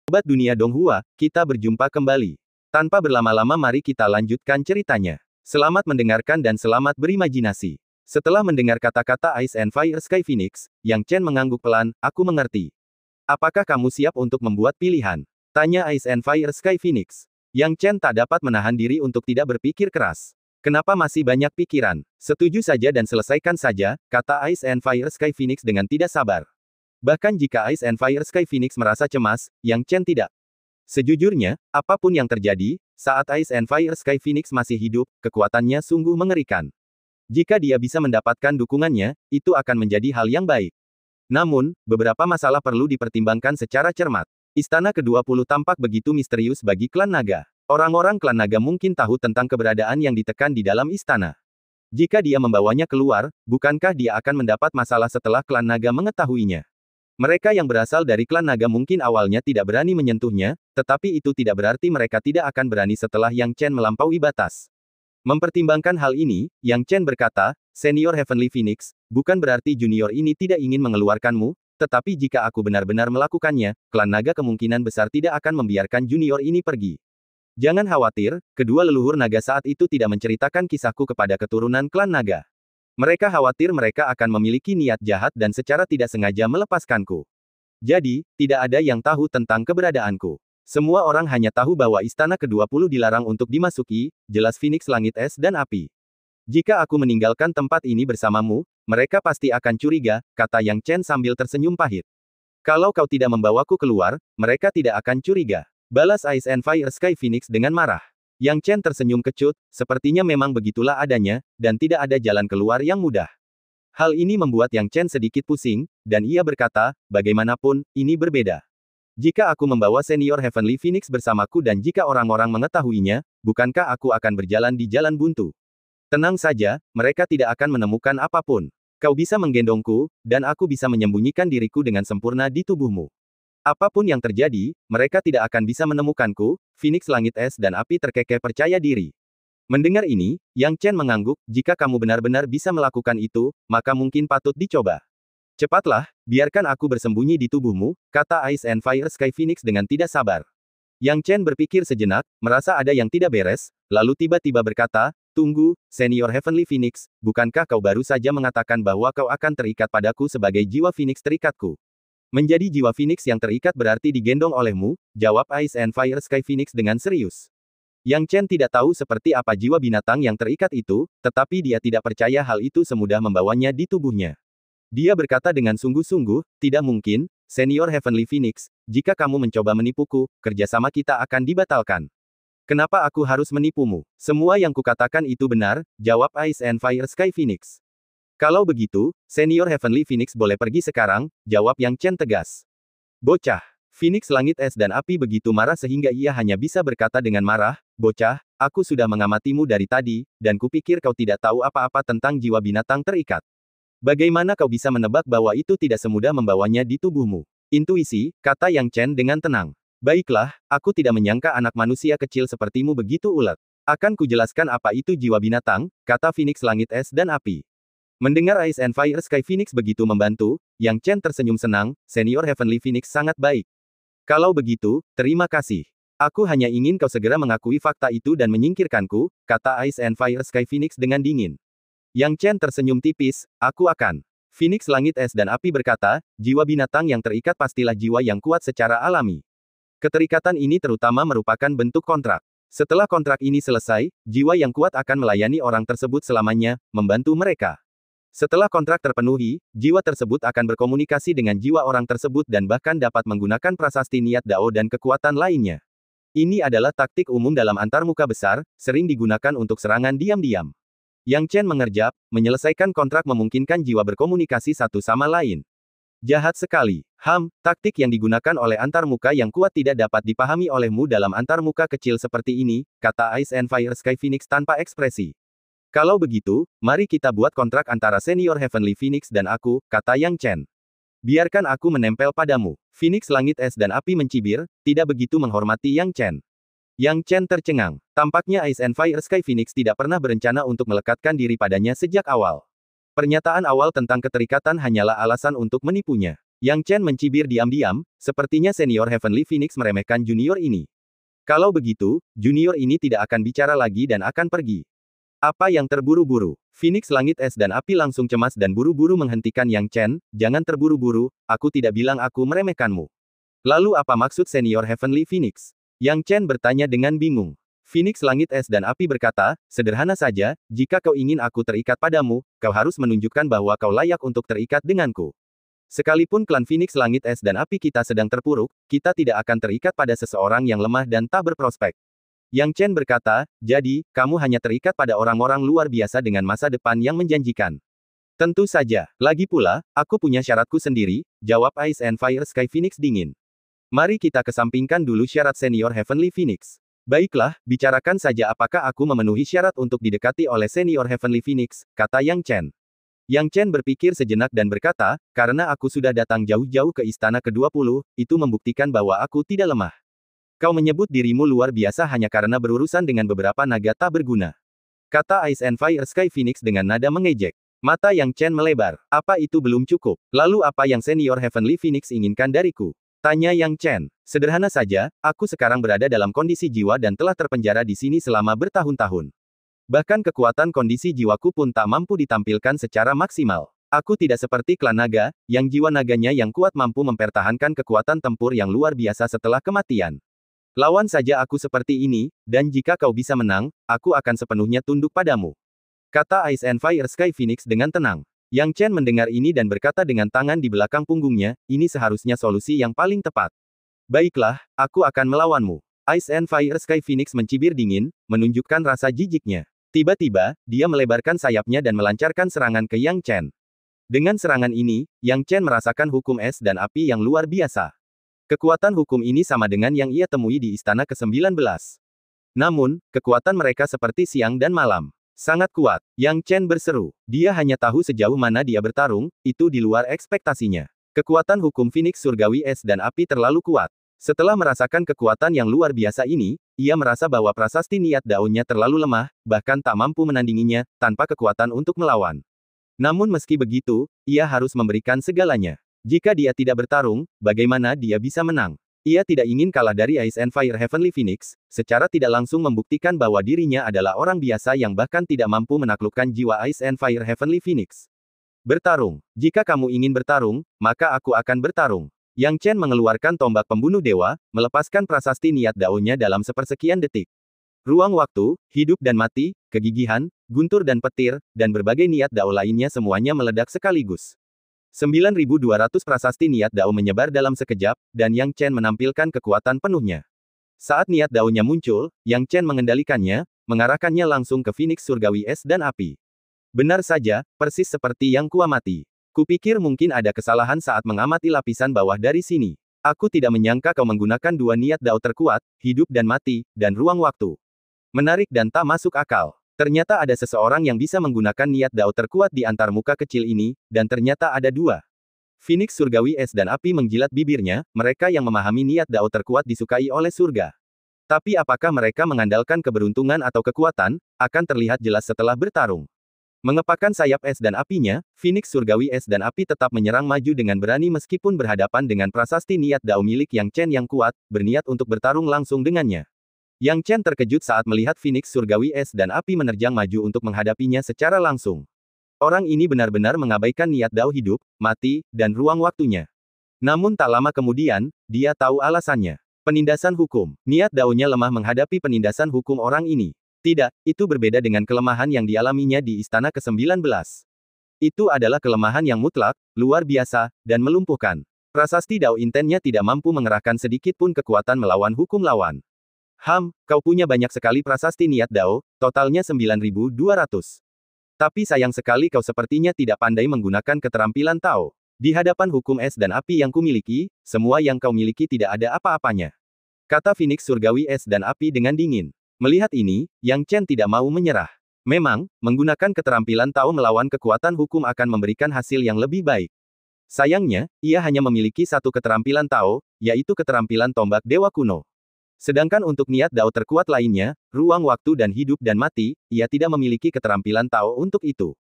Sobat Dunia Donghua, kita berjumpa kembali. Tanpa berlama-lama mari kita lanjutkan ceritanya. Selamat mendengarkan dan selamat berimajinasi. Setelah mendengar kata-kata Ice and Fire Sky Phoenix, Yang Chen mengangguk pelan, aku mengerti. Apakah kamu siap untuk membuat pilihan? Tanya Ice and Fire Sky Phoenix. Yang Chen tak dapat menahan diri untuk tidak berpikir keras. Kenapa masih banyak pikiran? Setuju saja dan selesaikan saja, kata Ice and Fire Sky Phoenix dengan tidak sabar. Bahkan jika Ice and Fire Sky Phoenix merasa cemas, Yang Chen tidak. Sejujurnya, apapun yang terjadi, saat Ice and Fire Sky Phoenix masih hidup, kekuatannya sungguh mengerikan. Jika dia bisa mendapatkan dukungannya, itu akan menjadi hal yang baik. Namun, beberapa masalah perlu dipertimbangkan secara cermat. Istana ke-20 tampak begitu misterius bagi klan naga. Orang-orang klan naga mungkin tahu tentang keberadaan yang ditekan di dalam istana. Jika dia membawanya keluar, bukankah dia akan mendapat masalah setelah klan naga mengetahuinya? Mereka yang berasal dari klan naga mungkin awalnya tidak berani menyentuhnya, tetapi itu tidak berarti mereka tidak akan berani setelah Yang Chen melampaui batas. Mempertimbangkan hal ini, Yang Chen berkata, Senior Heavenly Phoenix, bukan berarti junior ini tidak ingin mengeluarkanmu, tetapi jika aku benar-benar melakukannya, klan naga kemungkinan besar tidak akan membiarkan junior ini pergi. Jangan khawatir, kedua leluhur naga saat itu tidak menceritakan kisahku kepada keturunan klan naga. Mereka khawatir mereka akan memiliki niat jahat dan secara tidak sengaja melepaskanku. Jadi, tidak ada yang tahu tentang keberadaanku. Semua orang hanya tahu bahwa istana ke-20 dilarang untuk dimasuki, jelas Phoenix Langit Es dan Api. Jika aku meninggalkan tempat ini bersamamu, mereka pasti akan curiga, kata Yang Chen sambil tersenyum pahit. Kalau kau tidak membawaku keluar, mereka tidak akan curiga. Balas Ice and Fire Sky Phoenix dengan marah. Yang Chen tersenyum kecut, sepertinya memang begitulah adanya, dan tidak ada jalan keluar yang mudah. Hal ini membuat Yang Chen sedikit pusing, dan ia berkata, bagaimanapun, ini berbeda. Jika aku membawa Senior Heavenly Phoenix bersamaku dan jika orang-orang mengetahuinya, bukankah aku akan berjalan di jalan buntu? Tenang saja, mereka tidak akan menemukan apapun. Kau bisa menggendongku, dan aku bisa menyembunyikan diriku dengan sempurna di tubuhmu. Apapun yang terjadi, mereka tidak akan bisa menemukanku. Phoenix Langit Es dan Api terkekeh percaya diri. Mendengar ini, Yang Chen mengangguk, jika kamu benar-benar bisa melakukan itu, maka mungkin patut dicoba. Cepatlah, biarkan aku bersembunyi di tubuhmu, kata Ice and Fire Sky Phoenix dengan tidak sabar. Yang Chen berpikir sejenak, merasa ada yang tidak beres, lalu tiba-tiba berkata, tunggu, Senior Heavenly Phoenix, bukankah kau baru saja mengatakan bahwa kau akan terikat padaku sebagai jiwa Phoenix terikatku? Menjadi jiwa Phoenix yang terikat berarti digendong olehmu, jawab Ice and Fire Sky Phoenix dengan serius. Yang Chen tidak tahu seperti apa jiwa binatang yang terikat itu, tetapi dia tidak percaya hal itu semudah membawanya di tubuhnya. Dia berkata dengan sungguh-sungguh, tidak mungkin, Senior Heavenly Phoenix, jika kamu mencoba menipuku, kerjasama kita akan dibatalkan. Kenapa aku harus menipumu? Semua yang kukatakan itu benar, jawab Ice and Fire Sky Phoenix. Kalau begitu, Senior Heavenly Phoenix boleh pergi sekarang, jawab Yang Chen tegas. Bocah. Phoenix Langit Es dan Api begitu marah sehingga ia hanya bisa berkata dengan marah, bocah, aku sudah mengamatimu dari tadi, dan kupikir kau tidak tahu apa-apa tentang jiwa binatang terikat. Bagaimana kau bisa menebak bahwa itu tidak semudah membawanya di tubuhmu? Intuisi, kata Yang Chen dengan tenang. Baiklah, aku tidak menyangka anak manusia kecil sepertimu begitu ulet. Akan kujelaskan apa itu jiwa binatang, kata Phoenix Langit Es dan Api. Mendengar Ice and Fire Sky Phoenix begitu membantu, Yang Chen tersenyum senang, Senior Heavenly Phoenix sangat baik. Kalau begitu, terima kasih. Aku hanya ingin kau segera mengakui fakta itu dan menyingkirkanku, kata Ice and Fire Sky Phoenix dengan dingin. Yang Chen tersenyum tipis, aku akan. Phoenix Langit Es dan Api berkata, jiwa binatang yang terikat pastilah jiwa yang kuat secara alami. Keterikatan ini terutama merupakan bentuk kontrak. Setelah kontrak ini selesai, jiwa yang kuat akan melayani orang tersebut selamanya, membantu mereka. Setelah kontrak terpenuhi, jiwa tersebut akan berkomunikasi dengan jiwa orang tersebut dan bahkan dapat menggunakan prasasti niat Dao dan kekuatan lainnya. Ini adalah taktik umum dalam antarmuka besar, sering digunakan untuk serangan diam-diam. Yang Chen mengerjap, menyelesaikan kontrak memungkinkan jiwa berkomunikasi satu sama lain. Jahat sekali. Taktik yang digunakan oleh antarmuka yang kuat tidak dapat dipahami olehmu dalam antarmuka kecil seperti ini, kata Ice and Fire Sky Phoenix tanpa ekspresi. Kalau begitu, mari kita buat kontrak antara Senior Heavenly Phoenix dan aku, kata Yang Chen. Biarkan aku menempel padamu. Phoenix Langit Es dan Api mencibir, tidak begitu menghormati Yang Chen. Yang Chen tercengang. Tampaknya Ice and Fire Sky Phoenix tidak pernah berencana untuk melekatkan diri padanya sejak awal. Pernyataan awal tentang keterikatan hanyalah alasan untuk menipunya. Yang Chen mencibir diam-diam, sepertinya senior Heavenly Phoenix meremehkan junior ini. Kalau begitu, junior ini tidak akan bicara lagi dan akan pergi. Apa yang terburu-buru? Phoenix Langit Es dan Api langsung cemas dan buru-buru menghentikan Yang Chen, jangan terburu-buru, aku tidak bilang aku meremehkanmu. Lalu apa maksud senior Heavenly Phoenix? Yang Chen bertanya dengan bingung. Phoenix Langit Es dan Api berkata, sederhana saja, jika kau ingin aku terikat padamu, kau harus menunjukkan bahwa kau layak untuk terikat denganku. Sekalipun klan Phoenix Langit Es dan Api kita sedang terpuruk, kita tidak akan terikat pada seseorang yang lemah dan tak berprospek. Yang Chen berkata, jadi, kamu hanya terikat pada orang-orang luar biasa dengan masa depan yang menjanjikan. Tentu saja, lagi pula, aku punya syaratku sendiri, jawab Ice and Fire Sky Phoenix dingin. Mari kita kesampingkan dulu syarat senior Heavenly Phoenix. Baiklah, bicarakan saja apakah aku memenuhi syarat untuk didekati oleh senior Heavenly Phoenix, kata Yang Chen. Yang Chen berpikir sejenak dan berkata, karena aku sudah datang jauh-jauh ke istana ke-20, itu membuktikan bahwa aku tidak lemah. Kau menyebut dirimu luar biasa hanya karena berurusan dengan beberapa naga tak berguna. Kata Ice and Fire Sky Phoenix dengan nada mengejek. Mata Yang Chen melebar. Apa itu belum cukup? Lalu apa yang senior Heavenly Phoenix inginkan dariku? Tanya Yang Chen. Sederhana saja, aku sekarang berada dalam kondisi jiwa dan telah terpenjara di sini selama bertahun-tahun. Bahkan kekuatan kondisi jiwaku pun tak mampu ditampilkan secara maksimal. Aku tidak seperti klan naga, yang jiwa naganya yang kuat mampu mempertahankan kekuatan tempur yang luar biasa setelah kematian. Lawan saja aku seperti ini, dan jika kau bisa menang, aku akan sepenuhnya tunduk padamu. Kata Ice and Fire Sky Phoenix dengan tenang. Yang Chen mendengar ini dan berkata dengan tangan di belakang punggungnya, ini seharusnya solusi yang paling tepat. Baiklah, aku akan melawanmu. Ice and Fire Sky Phoenix mencibir dingin, menunjukkan rasa jijiknya. Tiba-tiba, dia melebarkan sayapnya dan melancarkan serangan ke Yang Chen. Dengan serangan ini, Yang Chen merasakan hukum es dan api yang luar biasa. Kekuatan hukum ini sama dengan yang ia temui di istana ke-19. Namun, kekuatan mereka seperti siang dan malam. Sangat kuat. Yang Chen berseru. Dia hanya tahu sejauh mana dia bertarung, itu di luar ekspektasinya. Kekuatan hukum Phoenix Surgawi Es dan Api terlalu kuat. Setelah merasakan kekuatan yang luar biasa ini, ia merasa bahwa prasasti niat daunnya terlalu lemah, bahkan tak mampu menandinginya, tanpa kekuatan untuk melawan. Namun meski begitu, ia harus memberikan segalanya. Jika dia tidak bertarung, bagaimana dia bisa menang? Ia tidak ingin kalah dari Ice and Fire Heavenly Phoenix, secara tidak langsung membuktikan bahwa dirinya adalah orang biasa yang bahkan tidak mampu menaklukkan jiwa Ice and Fire Heavenly Phoenix. Bertarung. Jika kamu ingin bertarung, maka aku akan bertarung. Yang Chen mengeluarkan tombak pembunuh dewa, melepaskan prasasti niat daunnya dalam sepersekian detik. Ruang waktu, hidup dan mati, kegigihan, guntur dan petir, dan berbagai niat dao lainnya semuanya meledak sekaligus. 9.200 prasasti niat dao menyebar dalam sekejap, dan Yang Chen menampilkan kekuatan penuhnya. Saat niat daonya muncul, Yang Chen mengendalikannya, mengarahkannya langsung ke Phoenix Surgawi Es dan Api. Benar saja, persis seperti yang kuamati. Kupikir mungkin ada kesalahan saat mengamati lapisan bawah dari sini. Aku tidak menyangka kau menggunakan dua niat dao terkuat, hidup dan mati, dan ruang waktu. Menarik dan tak masuk akal. Ternyata ada seseorang yang bisa menggunakan niat dao terkuat di antar muka kecil ini, dan ternyata ada dua. Phoenix Surgawi Es dan Api menjilat bibirnya, mereka yang memahami niat dao terkuat disukai oleh surga. Tapi apakah mereka mengandalkan keberuntungan atau kekuatan, akan terlihat jelas setelah bertarung. Mengepakkan sayap es dan apinya, Phoenix Surgawi Es dan Api tetap menyerang maju dengan berani meskipun berhadapan dengan prasasti niat dao milik Yang Chen yang kuat, berniat untuk bertarung langsung dengannya. Yang Chen terkejut saat melihat Phoenix Surgawi Es dan Api menerjang maju untuk menghadapinya secara langsung. Orang ini benar-benar mengabaikan niat dao hidup, mati, dan ruang waktunya. Namun tak lama kemudian, dia tahu alasannya. Penindasan hukum. Niat daonya lemah menghadapi penindasan hukum orang ini. Tidak, itu berbeda dengan kelemahan yang dialaminya di istana ke-19. Itu adalah kelemahan yang mutlak, luar biasa, dan melumpuhkan. Prasasti dao intennya tidak mampu mengerahkan sedikit pun kekuatan melawan hukum lawan. Kau punya banyak sekali prasasti niat dao, totalnya 9.200. Tapi sayang sekali kau sepertinya tidak pandai menggunakan keterampilan Tao. Di hadapan hukum es dan api yang kumiliki, semua yang kau miliki tidak ada apa-apanya. Kata Phoenix Surgawi Es dan Api dengan dingin. Melihat ini, Yang Chen tidak mau menyerah. Memang, menggunakan keterampilan Tao melawan kekuatan hukum akan memberikan hasil yang lebih baik. Sayangnya, ia hanya memiliki satu keterampilan Tao, yaitu keterampilan tombak dewa kuno. Sedangkan untuk niat dao terkuat lainnya, ruang waktu dan hidup dan mati, ia tidak memiliki keterampilan Tao untuk itu.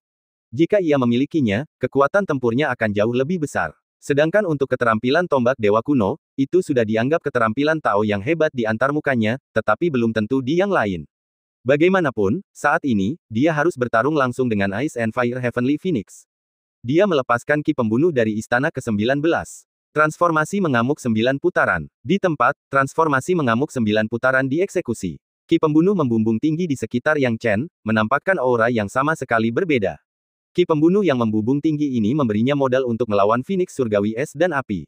Jika ia memilikinya, kekuatan tempurnya akan jauh lebih besar. Sedangkan untuk keterampilan tombak dewa kuno, itu sudah dianggap keterampilan Tao yang hebat di antarmukanya, tetapi belum tentu di yang lain. Bagaimanapun, saat ini, dia harus bertarung langsung dengan Ice and Fire Heavenly Phoenix. Dia melepaskan ki pembunuh dari istana ke-19. Transformasi mengamuk 9 putaran. Di tempat, transformasi mengamuk 9 putaran dieksekusi. Ki pembunuh membumbung tinggi di sekitar Yang Chen, menampakkan aura yang sama sekali berbeda. Ki pembunuh yang membumbung tinggi ini memberinya modal untuk melawan Phoenix Surgawi Es dan Api.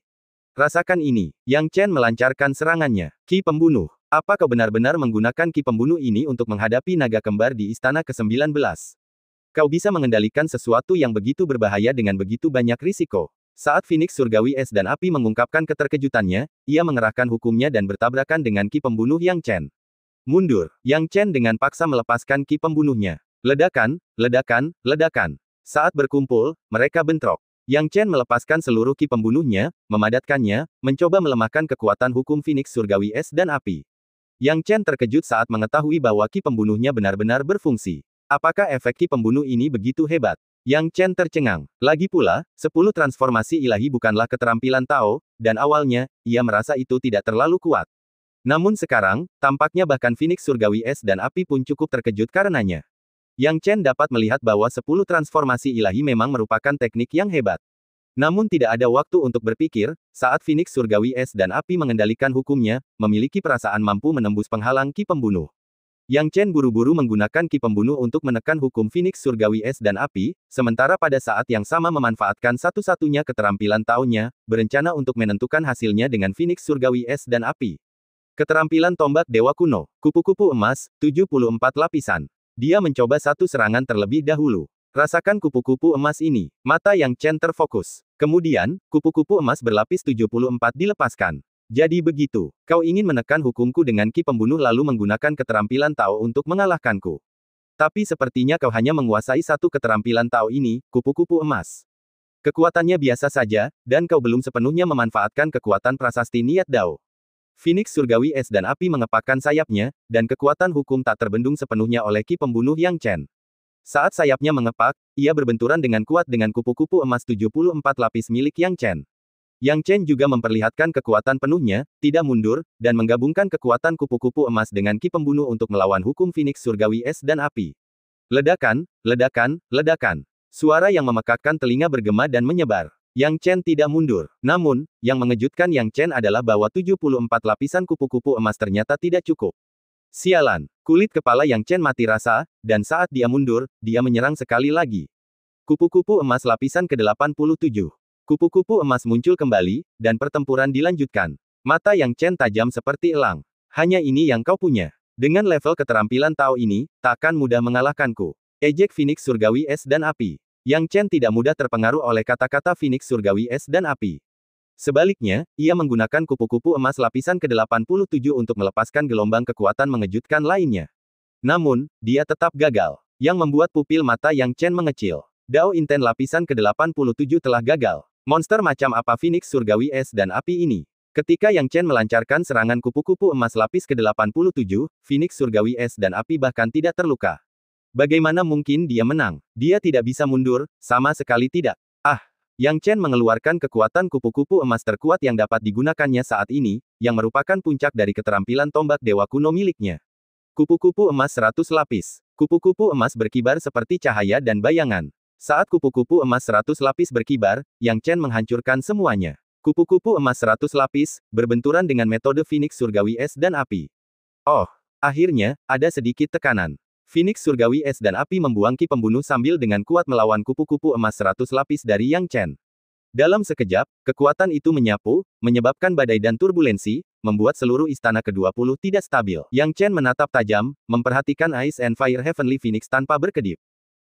Rasakan ini. Yang Chen melancarkan serangannya. Ki pembunuh. Apa kau benar-benar menggunakan ki pembunuh ini untuk menghadapi naga kembar di istana ke-19? Kau bisa mengendalikan sesuatu yang begitu berbahaya dengan begitu banyak risiko. Saat Phoenix Surgawi Es dan Api mengungkapkan keterkejutannya, ia mengerahkan hukumnya dan bertabrakan dengan ki pembunuh Yang Chen. Mundur. Yang Chen dengan paksa melepaskan ki pembunuhnya. Ledakan, ledakan, ledakan. Saat berkumpul, mereka bentrok. Yang Chen melepaskan seluruh ki pembunuhnya, memadatkannya, mencoba melemahkan kekuatan hukum Phoenix Surgawi Es dan Api. Yang Chen terkejut saat mengetahui bahwa ki pembunuhnya benar-benar berfungsi. Apakah efek ki pembunuh ini begitu hebat? Yang Chen tercengang. Lagi pula, 10 transformasi ilahi bukanlah keterampilan Tao, dan awalnya, ia merasa itu tidak terlalu kuat. Namun sekarang, tampaknya bahkan Phoenix Surgawi Es dan Api pun cukup terkejut karenanya. Yang Chen dapat melihat bahwa 10 transformasi ilahi memang merupakan teknik yang hebat. Namun tidak ada waktu untuk berpikir, saat Phoenix Surgawi Es dan Api mengendalikan hukumnya, memiliki perasaan mampu menembus penghalang ki pembunuh. Yang Chen buru-buru menggunakan ki pembunuh untuk menekan hukum Phoenix Surgawi Es dan Api, sementara pada saat yang sama memanfaatkan satu-satunya keterampilan Tao-nya, berencana untuk menentukan hasilnya dengan Phoenix Surgawi Es dan Api. Keterampilan tombak dewa kuno, kupu-kupu emas, 74 lapisan. Dia mencoba satu serangan terlebih dahulu. Rasakan kupu-kupu emas ini. Mata Yang Chen terfokus. Kemudian, kupu-kupu emas berlapis 74 dilepaskan. Jadi begitu, kau ingin menekan hukumku dengan ki pembunuh lalu menggunakan keterampilan Tao untuk mengalahkanku. Tapi sepertinya kau hanya menguasai satu keterampilan Tao ini, kupu-kupu emas. Kekuatannya biasa saja, dan kau belum sepenuhnya memanfaatkan kekuatan prasasti niat Dao. Phoenix Surgawi Es dan Api mengepakkan sayapnya, dan kekuatan hukum tak terbendung sepenuhnya oleh ki pembunuh Yang Chen. Saat sayapnya mengepak, ia berbenturan dengan kuat dengan kupu-kupu emas 74 lapis milik Yang Chen. Yang Chen juga memperlihatkan kekuatan penuhnya, tidak mundur, dan menggabungkan kekuatan kupu-kupu emas dengan ki pembunuh untuk melawan hukum Phoenix Surgawi Es dan Api. Ledakan, ledakan, ledakan. Suara yang memekakkan telinga bergema dan menyebar. Yang Chen tidak mundur. Namun, yang mengejutkan Yang Chen adalah bahwa 74 lapisan kupu-kupu emas ternyata tidak cukup. Sialan, kulit kepala Yang Chen mati rasa, dan saat dia mundur, dia menyerang sekali lagi. Kupu-kupu emas lapisan ke-87. Kupu-kupu emas muncul kembali, dan pertempuran dilanjutkan. Mata Yang Chen tajam seperti elang. Hanya ini yang kau punya. Dengan level keterampilan Tao ini, takkan mudah mengalahkanku. Ejek Phoenix Surgawi Es dan Api. Yang Chen tidak mudah terpengaruh oleh kata-kata Phoenix Surgawi Es dan Api. Sebaliknya, ia menggunakan kupu-kupu emas lapisan ke-87 untuk melepaskan gelombang kekuatan mengejutkan lainnya. Namun, dia tetap gagal. Yang membuat pupil mata Yang Chen mengecil. Dao Inten lapisan ke-87 telah gagal. Monster macam apa Phoenix Surgawi Es dan Api ini? Ketika Yang Chen melancarkan serangan kupu-kupu emas lapis ke-87, Phoenix Surgawi Es dan Api bahkan tidak terluka. Bagaimana mungkin dia menang? Dia tidak bisa mundur, sama sekali tidak. Ah! Yang Chen mengeluarkan kekuatan kupu-kupu emas terkuat yang dapat digunakannya saat ini, yang merupakan puncak dari keterampilan tombak dewa kuno miliknya. Kupu-kupu emas 100 lapis. Kupu-kupu emas berkibar seperti cahaya dan bayangan. Saat kupu-kupu emas 100 lapis berkibar, Yang Chen menghancurkan semuanya. Kupu-kupu emas 100 lapis, berbenturan dengan metode Phoenix Surgawi Es dan Api. Oh! Akhirnya, ada sedikit tekanan. Phoenix Surgawi Es dan Api membuang ki pembunuh sambil dengan kuat melawan kupu-kupu emas 100 lapis dari Yang Chen. Dalam sekejap, kekuatan itu menyapu, menyebabkan badai dan turbulensi, membuat seluruh istana ke-20 tidak stabil. Yang Chen menatap tajam, memperhatikan Ice and Fire Heavenly Phoenix tanpa berkedip.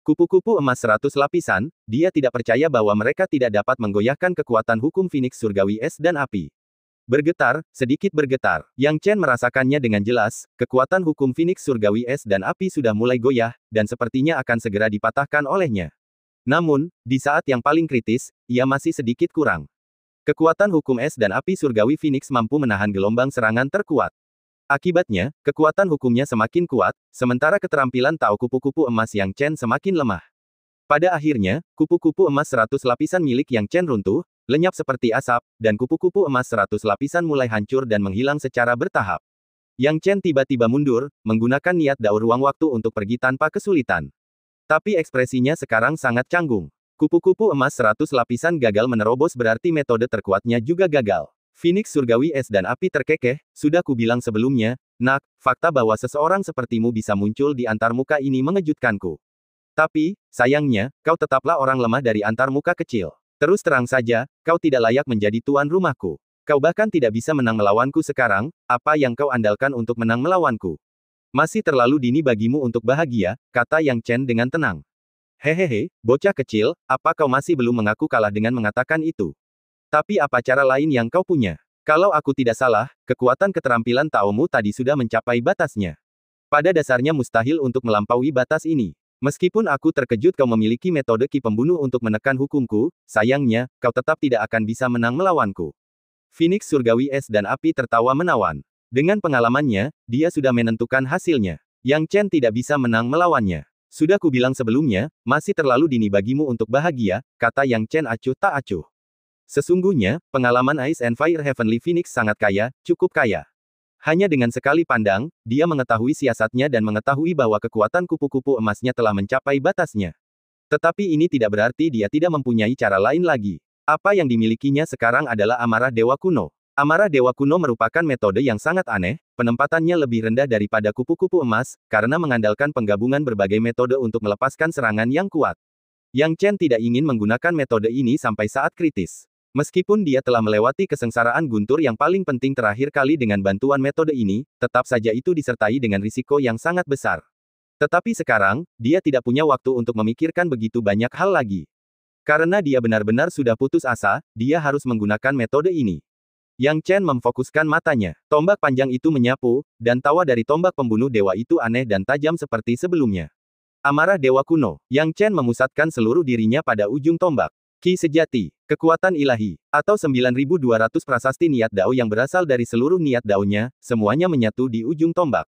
Kupu-kupu emas 100 lapisan, dia tidak percaya bahwa mereka tidak dapat menggoyahkan kekuatan hukum Phoenix Surgawi Es dan Api. Bergetar, sedikit bergetar. Yang Chen merasakannya dengan jelas, kekuatan hukum Phoenix Surgawi Es dan Api sudah mulai goyah, dan sepertinya akan segera dipatahkan olehnya. Namun, di saat yang paling kritis, ia masih sedikit kurang. Kekuatan hukum Es dan Api Surgawi Phoenix mampu menahan gelombang serangan terkuat. Akibatnya, kekuatan hukumnya semakin kuat, sementara keterampilan Tao kupu-kupu emas Yang Chen semakin lemah. Pada akhirnya, kupu-kupu emas 100 lapisan milik Yang Chen runtuh, lenyap seperti asap, dan kupu-kupu emas 100 lapisan mulai hancur dan menghilang secara bertahap. Yang Chen tiba-tiba mundur, menggunakan niat dao ruang waktu untuk pergi tanpa kesulitan. Tapi ekspresinya sekarang sangat canggung. Kupu-kupu emas 100 lapisan gagal menerobos berarti metode terkuatnya juga gagal. Phoenix surgawi es dan api terkekeh, sudah kubilang sebelumnya, Nak, fakta bahwa seseorang sepertimu bisa muncul di antarmuka ini mengejutkanku. Tapi, sayangnya, kau tetaplah orang lemah dari antarmuka kecil. Terus terang saja, kau tidak layak menjadi tuan rumahku. Kau bahkan tidak bisa menang melawanku sekarang, apa yang kau andalkan untuk menang melawanku? Masih terlalu dini bagimu untuk bahagia, kata Yang Chen dengan tenang. Hehehe, bocah kecil, apa kau masih belum mengaku kalah dengan mengatakan itu? Tapi apa cara lain yang kau punya? Kalau aku tidak salah, kekuatan keterampilan Taomu tadi sudah mencapai batasnya. Pada dasarnya mustahil untuk melampaui batas ini. Meskipun aku terkejut kau memiliki metode ki pembunuh untuk menekan hukumku, sayangnya, kau tetap tidak akan bisa menang melawanku. Phoenix surgawi es dan api tertawa menawan. Dengan pengalamannya, dia sudah menentukan hasilnya. Yang Chen tidak bisa menang melawannya. Sudah kubilang sebelumnya, masih terlalu dini bagimu untuk bahagia, kata Yang Chen acuh tak acuh. Sesungguhnya, pengalaman Ice and Fire Heavenly Phoenix sangat kaya, cukup kaya. Hanya dengan sekali pandang, dia mengetahui siasatnya dan mengetahui bahwa kekuatan kupu-kupu emasnya telah mencapai batasnya. Tetapi ini tidak berarti dia tidak mempunyai cara lain lagi. Apa yang dimilikinya sekarang adalah amarah dewa kuno. Amarah dewa kuno merupakan metode yang sangat aneh, penempatannya lebih rendah daripada kupu-kupu emas, karena mengandalkan penggabungan berbagai metode untuk melepaskan serangan yang kuat. Yang Chen tidak ingin menggunakan metode ini sampai saat kritis. Meskipun dia telah melewati kesengsaraan guntur yang paling penting terakhir kali dengan bantuan metode ini, tetap saja itu disertai dengan risiko yang sangat besar. Tetapi sekarang, dia tidak punya waktu untuk memikirkan begitu banyak hal lagi. Karena dia benar-benar sudah putus asa, dia harus menggunakan metode ini. Yang Chen memfokuskan matanya. Tombak panjang itu menyapu, dan tawa dari tombak pembunuh dewa itu aneh dan tajam seperti sebelumnya. Amarah dewa kuno. Yang Chen memusatkan seluruh dirinya pada ujung tombak. Ki sejati, kekuatan ilahi, atau 9.200 prasasti niat dao yang berasal dari seluruh niat daonya, semuanya menyatu di ujung tombak.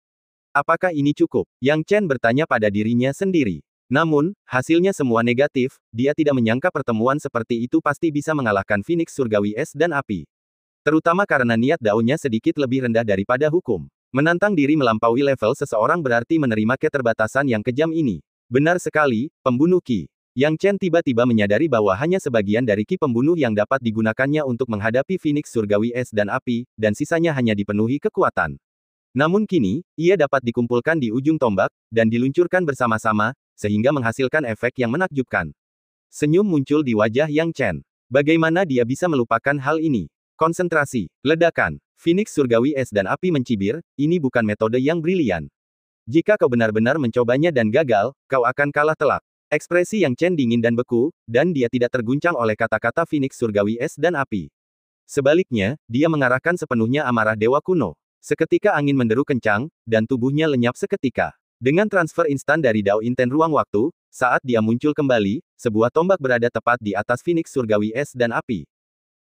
Apakah ini cukup? Yang Chen bertanya pada dirinya sendiri. Namun, hasilnya semua negatif, dia tidak menyangka pertemuan seperti itu pasti bisa mengalahkan Phoenix surgawi es dan api. Terutama karena niat daonya sedikit lebih rendah daripada hukum. Menantang diri melampaui level seseorang berarti menerima keterbatasan yang kejam ini. Benar sekali, pembunuh Ki. Yang Chen tiba-tiba menyadari bahwa hanya sebagian dari ki pembunuh yang dapat digunakannya untuk menghadapi Phoenix surgawi es dan api, dan sisanya hanya dipenuhi kekuatan. Namun kini, ia dapat dikumpulkan di ujung tombak, dan diluncurkan bersama-sama, sehingga menghasilkan efek yang menakjubkan. Senyum muncul di wajah Yang Chen. Bagaimana dia bisa melupakan hal ini? Konsentrasi, ledakan, Phoenix surgawi es dan api mencibir, ini bukan metode yang brilian. Jika kau benar-benar mencobanya dan gagal, kau akan kalah telak. Ekspresi Yang Chen dingin dan beku, dan dia tidak terguncang oleh kata-kata Phoenix surgawi es dan api. Sebaliknya, dia mengarahkan sepenuhnya amarah dewa kuno. Seketika angin menderu kencang, dan tubuhnya lenyap seketika. Dengan transfer instan dari Dao Inten ruang waktu, saat dia muncul kembali, sebuah tombak berada tepat di atas Phoenix surgawi es dan api.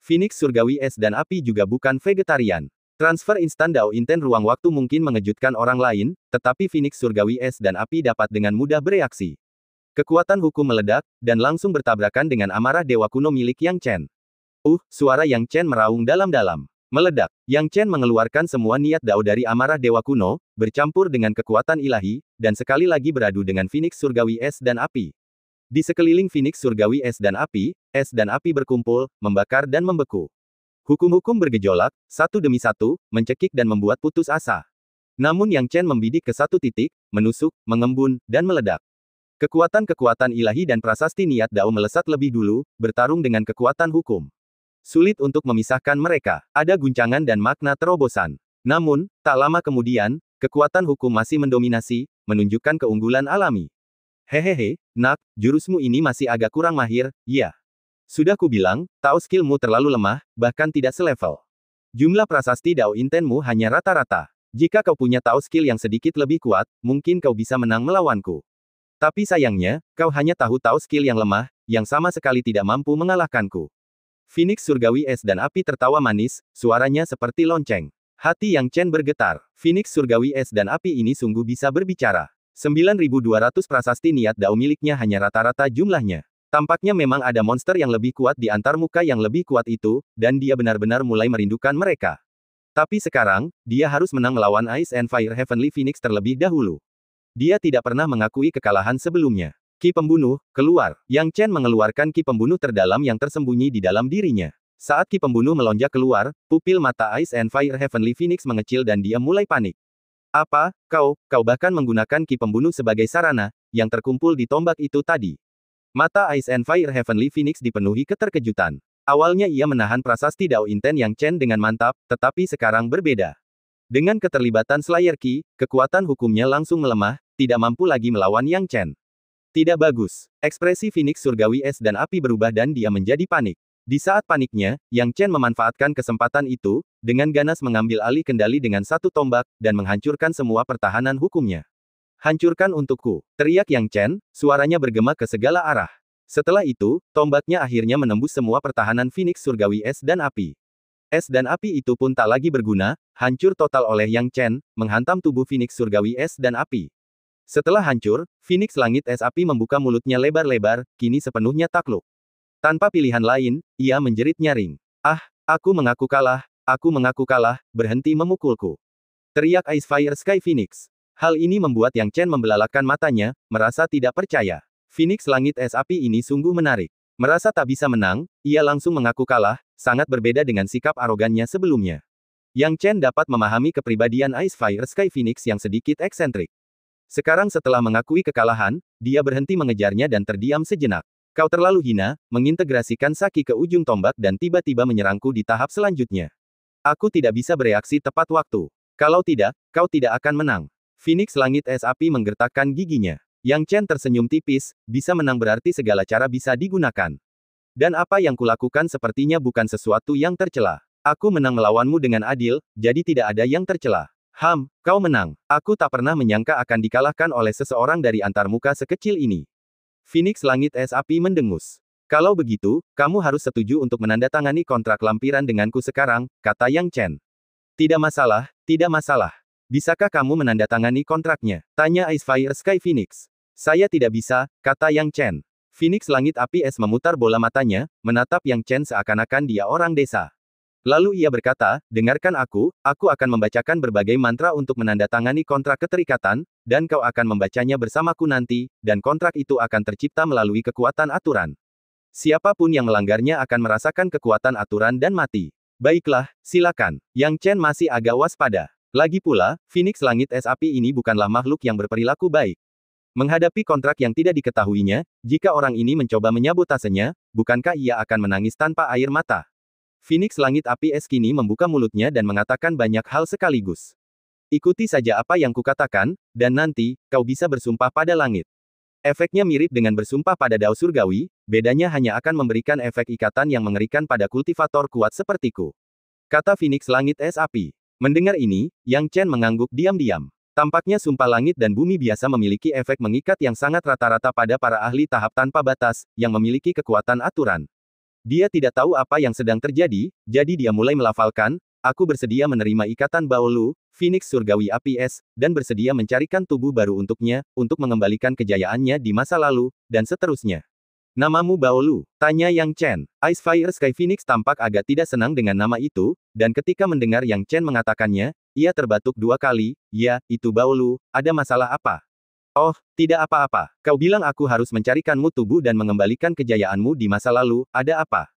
Phoenix surgawi es dan api juga bukan vegetarian. Transfer instan Dao Inten ruang waktu mungkin mengejutkan orang lain, tetapi Phoenix surgawi es dan api dapat dengan mudah bereaksi. Kekuatan hukum meledak, dan langsung bertabrakan dengan amarah dewa kuno milik Yang Chen. Suara Yang Chen meraung dalam-dalam. Meledak. Yang Chen mengeluarkan semua niat dao dari amarah dewa kuno, bercampur dengan kekuatan ilahi, dan sekali lagi beradu dengan Phoenix surgawi es dan api. Di sekeliling Phoenix surgawi es dan api berkumpul, membakar dan membeku. Hukum-hukum bergejolak, satu demi satu, mencekik dan membuat putus asa. Namun Yang Chen membidik ke satu titik, menusuk, mengembun, dan meledak. Kekuatan-kekuatan ilahi dan prasasti niat dao melesat lebih dulu, bertarung dengan kekuatan hukum. Sulit untuk memisahkan mereka, ada guncangan dan makna terobosan. Namun, tak lama kemudian, kekuatan hukum masih mendominasi, menunjukkan keunggulan alami. Hehehe, Nak, jurusmu ini masih agak kurang mahir, ya. Sudah kubilang, Tao skillmu terlalu lemah, bahkan tidak selevel. Jumlah prasasti Dao Intenmu hanya rata-rata. Jika kau punya Tao skill yang sedikit lebih kuat, mungkin kau bisa menang melawanku. Tapi sayangnya, kau hanya tahu Tao skill yang lemah, yang sama sekali tidak mampu mengalahkanku. Phoenix surgawi es dan api tertawa manis, suaranya seperti lonceng. Hati Yang Chen bergetar. Phoenix surgawi es dan api ini sungguh bisa berbicara. 9.200 prasasti niat dao miliknya hanya rata-rata jumlahnya. Tampaknya memang ada monster yang lebih kuat di antarmuka yang lebih kuat itu, dan dia benar-benar mulai merindukan mereka. Tapi sekarang, dia harus menang melawan Ice and Fire Heavenly Phoenix terlebih dahulu. Dia tidak pernah mengakui kekalahan sebelumnya. Ki pembunuh, keluar. Yang Chen mengeluarkan ki pembunuh terdalam yang tersembunyi di dalam dirinya. Saat ki pembunuh melonjak keluar, pupil mata Ice and Fire Heavenly Phoenix mengecil dan dia mulai panik. Apa, kau bahkan menggunakan ki pembunuh sebagai sarana, yang terkumpul di tombak itu tadi. Mata Ice and Fire Heavenly Phoenix dipenuhi keterkejutan. Awalnya ia menahan prasasti Dao Inten Yang Chen dengan mantap, tetapi sekarang berbeda. Dengan keterlibatan Slayer Qi, kekuatan hukumnya langsung melemah, tidak mampu lagi melawan Yang Chen. Tidak bagus. Ekspresi Phoenix Surgawi Es dan Api berubah dan dia menjadi panik. Di saat paniknya, Yang Chen memanfaatkan kesempatan itu, dengan ganas mengambil alih kendali dengan satu tombak, dan menghancurkan semua pertahanan hukumnya. Hancurkan untukku, teriak Yang Chen, suaranya bergema ke segala arah. Setelah itu, tombaknya akhirnya menembus semua pertahanan Phoenix Surgawi Es dan Api. Es dan api itu pun tak lagi berguna, hancur total oleh Yang Chen, menghantam tubuh Phoenix Surgawi Es dan Api. Setelah hancur, Phoenix Langit Es Api membuka mulutnya lebar-lebar, kini sepenuhnya takluk. Tanpa pilihan lain, ia menjerit nyaring. Ah, aku mengaku kalah, berhenti memukulku. Teriak Ice Fire Sky Phoenix. Hal ini membuat Yang Chen membelalakan matanya, merasa tidak percaya. Phoenix Langit Es Api ini sungguh menarik. Merasa tak bisa menang, ia langsung mengaku kalah, sangat berbeda dengan sikap arogannya sebelumnya. Yang Chen dapat memahami kepribadian Ice Fire Sky Phoenix yang sedikit eksentrik. Sekarang setelah mengakui kekalahan, dia berhenti mengejarnya dan terdiam sejenak. Kau terlalu hina, mengintegrasikan Saki ke ujung tombak dan tiba-tiba menyerangku di tahap selanjutnya. Aku tidak bisa bereaksi tepat waktu. Kalau tidak, kau tidak akan menang. Phoenix Langit Es Api menggertakkan giginya. Yang Chen tersenyum tipis, bisa menang berarti segala cara bisa digunakan. Dan apa yang kulakukan sepertinya bukan sesuatu yang tercela. Aku menang melawanmu dengan adil, jadi tidak ada yang tercela. Kau menang. Aku tak pernah menyangka akan dikalahkan oleh seseorang dari antarmuka sekecil ini. Phoenix Langit Es Api mendengus. Kalau begitu, kamu harus setuju untuk menandatangani kontrak lampiran denganku sekarang, kata Yang Chen. Tidak masalah, tidak masalah. Bisakah kamu menandatangani kontraknya? Tanya Ice Fire Sky Phoenix. Saya tidak bisa, kata Yang Chen. Phoenix Langit Api Es memutar bola matanya, menatap Yang Chen seakan-akan dia orang desa. Lalu ia berkata, dengarkan aku akan membacakan berbagai mantra untuk menandatangani kontrak keterikatan, dan kau akan membacanya bersamaku nanti, dan kontrak itu akan tercipta melalui kekuatan aturan. Siapapun yang melanggarnya akan merasakan kekuatan aturan dan mati. Baiklah, silakan. Yang Chen masih agak waspada. Lagi pula, Phoenix Langit Es Api ini bukanlah makhluk yang berperilaku baik. Menghadapi kontrak yang tidak diketahuinya, jika orang ini mencoba menyabotasenya, bukankah ia akan menangis tanpa air mata? Phoenix Langit Api Es kini membuka mulutnya dan mengatakan banyak hal sekaligus. Ikuti saja apa yang kukatakan, dan nanti, kau bisa bersumpah pada langit. Efeknya mirip dengan bersumpah pada Dao Surgawi, bedanya hanya akan memberikan efek ikatan yang mengerikan pada kultivator kuat sepertiku. Kata Phoenix Langit Es Api. Mendengar ini, Yang Chen mengangguk diam-diam. Tampaknya sumpah langit dan bumi biasa memiliki efek mengikat yang sangat rata-rata pada para ahli tahap tanpa batas, yang memiliki kekuatan aturan. Dia tidak tahu apa yang sedang terjadi, jadi dia mulai melafalkan, aku bersedia menerima ikatan Baolu, Phoenix Surgawi Api Es, dan bersedia mencarikan tubuh baru untuknya, untuk mengembalikan kejayaannya di masa lalu, dan seterusnya. Namamu Baolu? Tanya Yang Chen. Ice Fire Sky Phoenix tampak agak tidak senang dengan nama itu, dan ketika mendengar Yang Chen mengatakannya, ia terbatuk 2 kali, ya, itu Baolu, ada masalah apa? Oh, tidak apa-apa. Kau bilang aku harus mencarikanmu tubuh dan mengembalikan kejayaanmu di masa lalu, ada apa?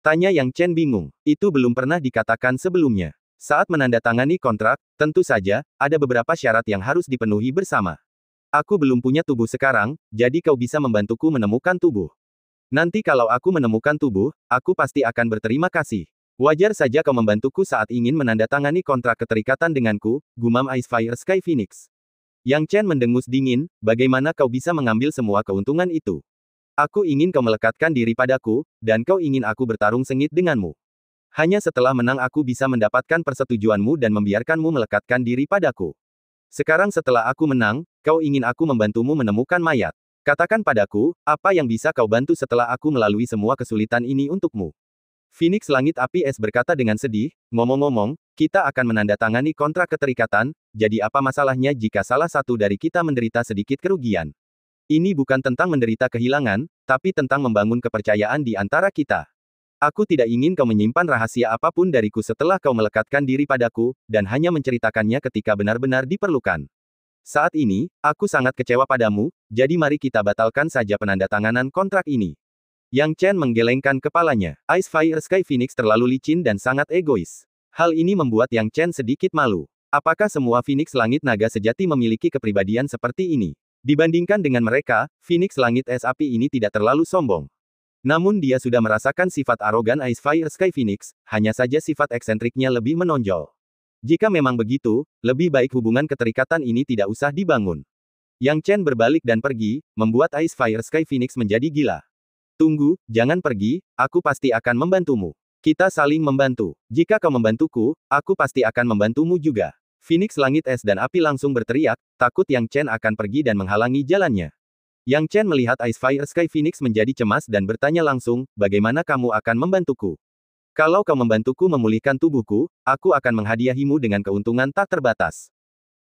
Tanya Yang Chen bingung. Itu belum pernah dikatakan sebelumnya. Saat menandatangani kontrak, tentu saja, ada beberapa syarat yang harus dipenuhi bersama. Aku belum punya tubuh sekarang, jadi kau bisa membantuku menemukan tubuh. Nanti kalau aku menemukan tubuh, aku pasti akan berterima kasih. Wajar saja kau membantuku saat ingin menandatangani kontrak keterikatan denganku, gumam Ice Fire Sky Phoenix. Yang Chen mendengus dingin, bagaimana kau bisa mengambil semua keuntungan itu? Aku ingin kau melekatkan diri padaku, dan kau ingin aku bertarung sengit denganmu. Hanya setelah menang aku bisa mendapatkan persetujuanmu dan membiarkanmu melekatkan diri padaku. Sekarang setelah aku menang, kau ingin aku membantumu menemukan mayat. Katakan padaku, apa yang bisa kau bantu setelah aku melalui semua kesulitan ini untukmu? Phoenix Langit Api Es berkata dengan sedih, ngomong-ngomong, kita akan menandatangani kontrak keterikatan, jadi apa masalahnya jika salah satu dari kita menderita sedikit kerugian? Ini bukan tentang menderita kehilangan, tapi tentang membangun kepercayaan di antara kita. Aku tidak ingin kau menyimpan rahasia apapun dariku setelah kau melekatkan diri padaku, dan hanya menceritakannya ketika benar-benar diperlukan. Saat ini, aku sangat kecewa padamu, jadi mari kita batalkan saja penandatanganan kontrak ini. Yang Chen menggelengkan kepalanya. Ice Fire Sky Phoenix terlalu licin dan sangat egois. Hal ini membuat Yang Chen sedikit malu. Apakah semua Phoenix Langit Naga sejati memiliki kepribadian seperti ini? Dibandingkan dengan mereka, Phoenix Langit Es Api ini tidak terlalu sombong. Namun dia sudah merasakan sifat arogan Ice Fire Sky Phoenix, hanya saja sifat eksentriknya lebih menonjol. Jika memang begitu, lebih baik hubungan keterikatan ini tidak usah dibangun. Yang Chen berbalik dan pergi, membuat Ice Fire Sky Phoenix menjadi gila. Tunggu, jangan pergi, aku pasti akan membantumu. Kita saling membantu. Jika kau membantuku, aku pasti akan membantumu juga. Phoenix Langit Es dan Api langsung berteriak, takut Yang Chen akan pergi dan menghalangi jalannya. Yang Chen melihat Ice Fire Sky Phoenix menjadi cemas dan bertanya langsung, bagaimana kamu akan membantuku? Kalau kau membantuku memulihkan tubuhku, aku akan menghadiahimu dengan keuntungan tak terbatas.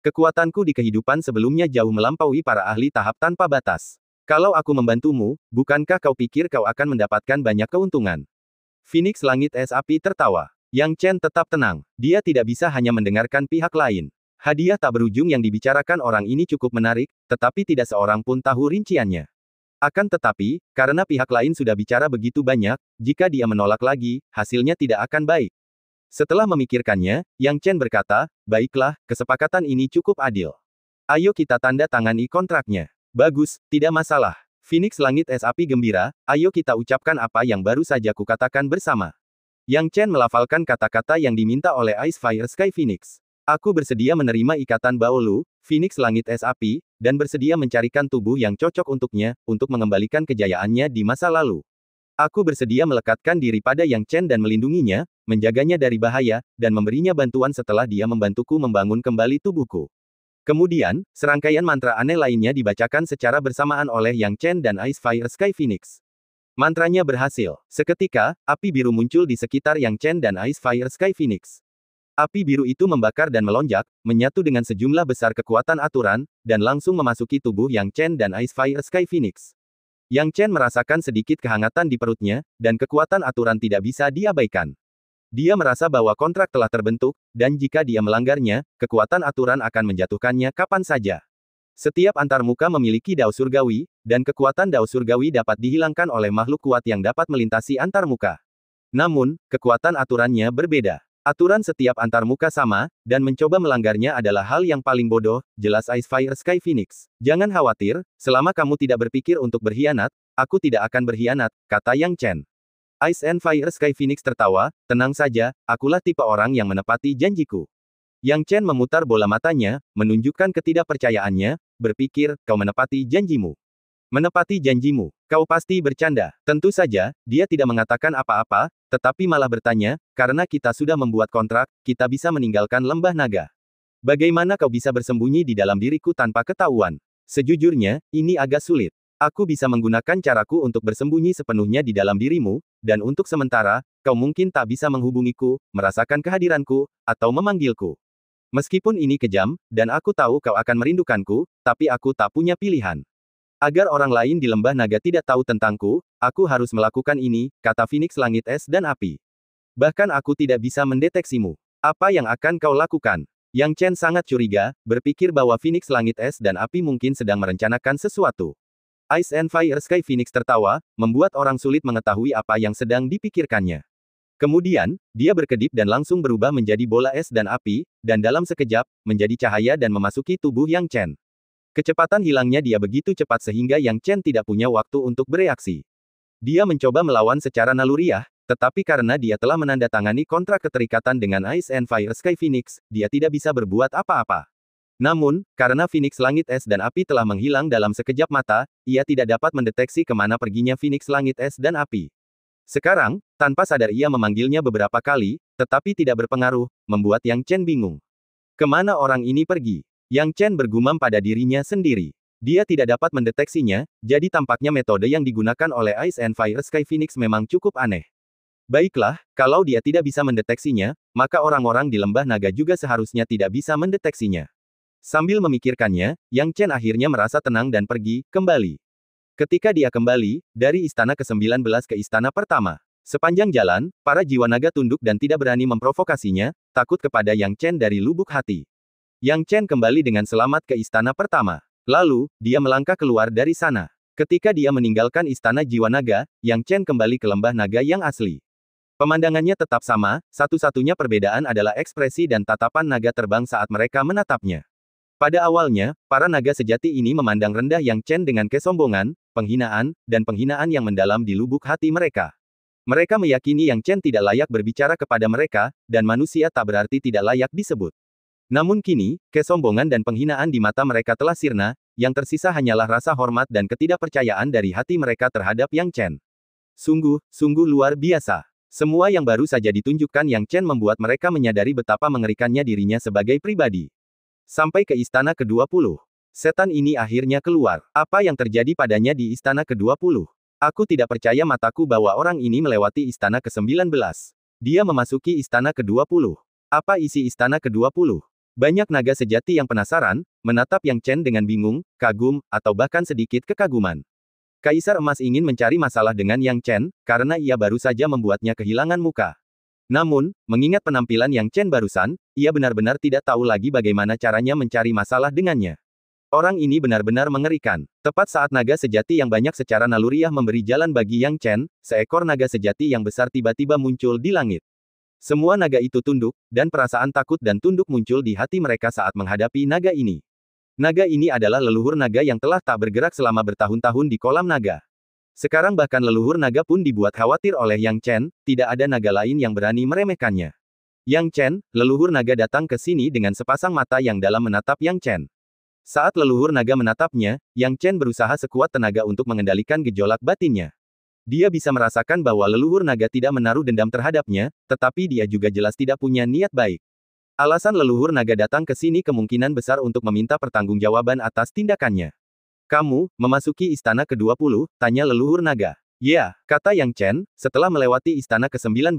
Kekuatanku di kehidupan sebelumnya jauh melampaui para ahli tahap tanpa batas. Kalau aku membantumu, bukankah kau pikir kau akan mendapatkan banyak keuntungan? Phoenix Langit Es Api tertawa. Yang Chen tetap tenang. Dia tidak bisa hanya mendengarkan pihak lain. Hadiah tak berujung yang dibicarakan orang ini cukup menarik, tetapi tidak seorang pun tahu rinciannya. Akan tetapi, karena pihak lain sudah bicara begitu banyak, jika dia menolak lagi, hasilnya tidak akan baik. Setelah memikirkannya, Yang Chen berkata, baiklah, kesepakatan ini cukup adil. Ayo kita tanda tangani kontraknya. Bagus, tidak masalah. Phoenix Langit Es Api gembira, ayo kita ucapkan apa yang baru saja kukatakan bersama. Yang Chen melafalkan kata-kata yang diminta oleh Ice Fire Sky Phoenix. Aku bersedia menerima ikatan Baolu, Phoenix Langit Es Api, dan bersedia mencarikan tubuh yang cocok untuknya, untuk mengembalikan kejayaannya di masa lalu. Aku bersedia melekatkan diri pada Yang Chen dan melindunginya, menjaganya dari bahaya, dan memberinya bantuan setelah dia membantuku membangun kembali tubuhku. Kemudian, serangkaian mantra aneh lainnya dibacakan secara bersamaan oleh Yang Chen dan Ice Fire Sky Phoenix. Mantranya berhasil. Seketika, api biru muncul di sekitar Yang Chen dan Ice Fire Sky Phoenix. Api biru itu membakar dan melonjak, menyatu dengan sejumlah besar kekuatan aturan, dan langsung memasuki tubuh Yang Chen dan Ice Fire Sky Phoenix. Yang Chen merasakan sedikit kehangatan di perutnya, dan kekuatan aturan tidak bisa diabaikan. Dia merasa bahwa kontrak telah terbentuk, dan jika dia melanggarnya, kekuatan aturan akan menjatuhkannya kapan saja. Setiap antarmuka memiliki dao surgawi, dan kekuatan dao surgawi dapat dihilangkan oleh makhluk kuat yang dapat melintasi antarmuka. Namun, kekuatan aturannya berbeda. Aturan setiap antarmuka sama, dan mencoba melanggarnya adalah hal yang paling bodoh, jelas Ice Fire Sky Phoenix. Jangan khawatir, selama kamu tidak berpikir untuk berkhianat, aku tidak akan berkhianat, kata Yang Chen. Ice and Fire Sky Phoenix tertawa, tenang saja, akulah tipe orang yang menepati janjiku. Yang Chen memutar bola matanya, menunjukkan ketidakpercayaannya, berpikir, kau menepati janjimu. Menepati janjimu, kau pasti bercanda. Tentu saja, dia tidak mengatakan apa-apa, tetapi malah bertanya, karena kita sudah membuat kontrak, kita bisa meninggalkan lembah naga. Bagaimana kau bisa bersembunyi di dalam diriku tanpa ketahuan? Sejujurnya, ini agak sulit. Aku bisa menggunakan caraku untuk bersembunyi sepenuhnya di dalam dirimu, dan untuk sementara, kau mungkin tak bisa menghubungiku, merasakan kehadiranku, atau memanggilku. Meskipun ini kejam, dan aku tahu kau akan merindukanku, tapi aku tak punya pilihan. Agar orang lain di lembah naga tidak tahu tentangku, aku harus melakukan ini, kata Phoenix Langit Es dan Api. Bahkan aku tidak bisa mendeteksimu. Apa yang akan kau lakukan? Yang Chen sangat curiga, berpikir bahwa Phoenix Langit Es dan Api mungkin sedang merencanakan sesuatu. Ice and Fire Sky Phoenix tertawa, membuat orang sulit mengetahui apa yang sedang dipikirkannya. Kemudian, dia berkedip dan langsung berubah menjadi bola es dan api, dan dalam sekejap, menjadi cahaya dan memasuki tubuh Yang Chen. Kecepatan hilangnya dia begitu cepat sehingga Yang Chen tidak punya waktu untuk bereaksi. Dia mencoba melawan secara naluriah, tetapi karena dia telah menandatangani kontrak keterikatan dengan Ice and Fire Sky Phoenix, dia tidak bisa berbuat apa-apa. Namun, karena Phoenix Langit Es dan Api telah menghilang dalam sekejap mata, ia tidak dapat mendeteksi kemana perginya Phoenix Langit Es dan Api. Sekarang, tanpa sadar ia memanggilnya beberapa kali, tetapi tidak berpengaruh, membuat Yang Chen bingung. Kemana orang ini pergi? Yang Chen bergumam pada dirinya sendiri. Dia tidak dapat mendeteksinya, jadi tampaknya metode yang digunakan oleh Ice and Fire Sky Phoenix memang cukup aneh. Baiklah, kalau dia tidak bisa mendeteksinya, maka orang-orang di lembah naga juga seharusnya tidak bisa mendeteksinya. Sambil memikirkannya, Yang Chen akhirnya merasa tenang dan pergi kembali. Ketika dia kembali dari istana ke-19 ke istana pertama, sepanjang jalan, para jiwa naga tunduk dan tidak berani memprovokasinya, takut kepada Yang Chen dari lubuk hati. Yang Chen kembali dengan selamat ke istana pertama. Lalu, dia melangkah keluar dari sana. Ketika dia meninggalkan istana jiwa naga, Yang Chen kembali ke lembah naga yang asli. Pemandangannya tetap sama, satu-satunya perbedaan adalah ekspresi dan tatapan naga terbang saat mereka menatapnya. Pada awalnya, para naga sejati ini memandang rendah Yang Chen dengan kesombongan, penghinaan, dan penghinaan yang mendalam di lubuk hati mereka. Mereka meyakini Yang Chen tidak layak berbicara kepada mereka, dan manusia tak berarti tidak layak disebut. Namun kini, kesombongan dan penghinaan di mata mereka telah sirna, yang tersisa hanyalah rasa hormat dan ketidakpercayaan dari hati mereka terhadap Yang Chen. Sungguh luar biasa. Semua yang baru saja ditunjukkan Yang Chen membuat mereka menyadari betapa mengerikannya dirinya sebagai pribadi. Sampai ke istana ke-20. Setan ini akhirnya keluar. Apa yang terjadi padanya di istana ke-20? Aku tidak percaya mataku bahwa orang ini melewati istana ke-19. Dia memasuki istana ke-20. Apa isi istana ke-20? Banyak naga sejati yang penasaran, menatap Yang Chen dengan bingung, kagum, atau bahkan sedikit kekaguman. Kaisar Emas ingin mencari masalah dengan Yang Chen, karena ia baru saja membuatnya kehilangan muka. Namun, mengingat penampilan Yang Chen barusan, ia benar-benar tidak tahu lagi bagaimana caranya mencari masalah dengannya. Orang ini benar-benar mengerikan. Tepat saat naga sejati yang banyak secara naluriah memberi jalan bagi Yang Chen, seekor naga sejati yang besar tiba-tiba muncul di langit. Semua naga itu tunduk, dan perasaan takut dan tunduk muncul di hati mereka saat menghadapi naga ini. Naga ini adalah leluhur naga yang telah tak bergerak selama bertahun-tahun di kolam naga. Sekarang bahkan leluhur naga pun dibuat khawatir oleh Yang Chen, tidak ada naga lain yang berani meremehkannya. Yang Chen, leluhur naga datang ke sini dengan sepasang mata yang dalam menatap Yang Chen. Saat leluhur naga menatapnya, Yang Chen berusaha sekuat tenaga untuk mengendalikan gejolak batinnya. Dia bisa merasakan bahwa leluhur naga tidak menaruh dendam terhadapnya, tetapi dia juga jelas tidak punya niat baik. Alasan leluhur naga datang ke sini kemungkinan besar untuk meminta pertanggungjawaban atas tindakannya. Kamu, memasuki istana ke-20, tanya leluhur naga. Ya, kata Yang Chen, setelah melewati istana ke-19,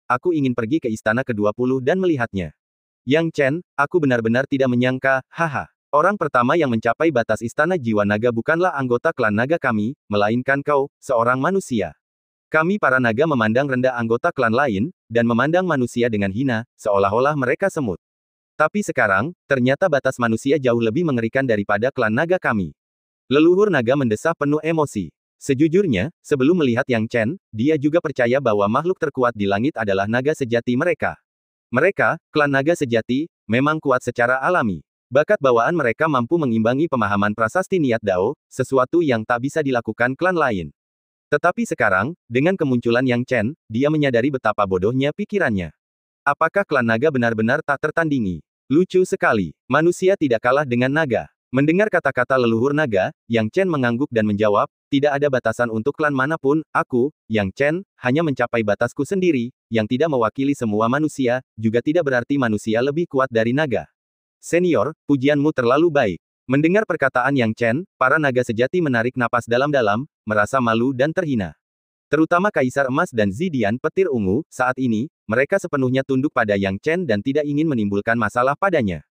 aku ingin pergi ke istana ke-20 dan melihatnya. Yang Chen, aku benar-benar tidak menyangka, haha. Orang pertama yang mencapai batas istana jiwa naga bukanlah anggota klan naga kami, melainkan kau, seorang manusia. Kami para naga memandang rendah anggota klan lain, dan memandang manusia dengan hina, seolah-olah mereka semut. Tapi sekarang, ternyata batas manusia jauh lebih mengerikan daripada klan naga kami. Leluhur naga mendesah penuh emosi. Sejujurnya, sebelum melihat Yang Chen, dia juga percaya bahwa makhluk terkuat di langit adalah naga sejati mereka. Mereka, klan naga sejati, memang kuat secara alami. Bakat bawaan mereka mampu mengimbangi pemahaman prasasti niat Dao, sesuatu yang tak bisa dilakukan klan lain. Tetapi sekarang, dengan kemunculan Yang Chen, dia menyadari betapa bodohnya pikirannya. Apakah klan naga benar-benar tak tertandingi? Lucu sekali. Manusia tidak kalah dengan naga. Mendengar kata-kata leluhur naga, Yang Chen mengangguk dan menjawab, tidak ada batasan untuk klan manapun, aku, Yang Chen, hanya mencapai batasku sendiri, yang tidak mewakili semua manusia, juga tidak berarti manusia lebih kuat dari naga. Senior, pujianmu terlalu baik. Mendengar perkataan Yang Chen, para naga sejati menarik napas dalam-dalam, merasa malu dan terhina. Terutama Kaisar Emas dan Zidian Petir Ungu, saat ini, mereka sepenuhnya tunduk pada Yang Chen dan tidak ingin menimbulkan masalah padanya.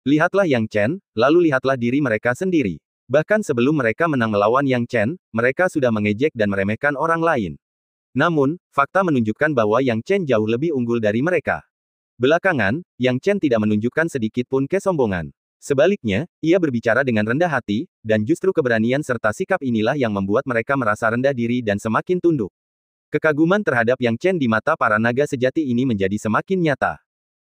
Lihatlah Yang Chen, lalu lihatlah diri mereka sendiri. Bahkan sebelum mereka menang melawan Yang Chen, mereka sudah mengejek dan meremehkan orang lain. Namun, fakta menunjukkan bahwa Yang Chen jauh lebih unggul dari mereka. Belakangan, Yang Chen tidak menunjukkan sedikit pun kesombongan. Sebaliknya, ia berbicara dengan rendah hati, dan justru keberanian serta sikap inilah yang membuat mereka merasa rendah diri dan semakin tunduk. Kekaguman terhadap Yang Chen di mata para naga sejati ini menjadi semakin nyata.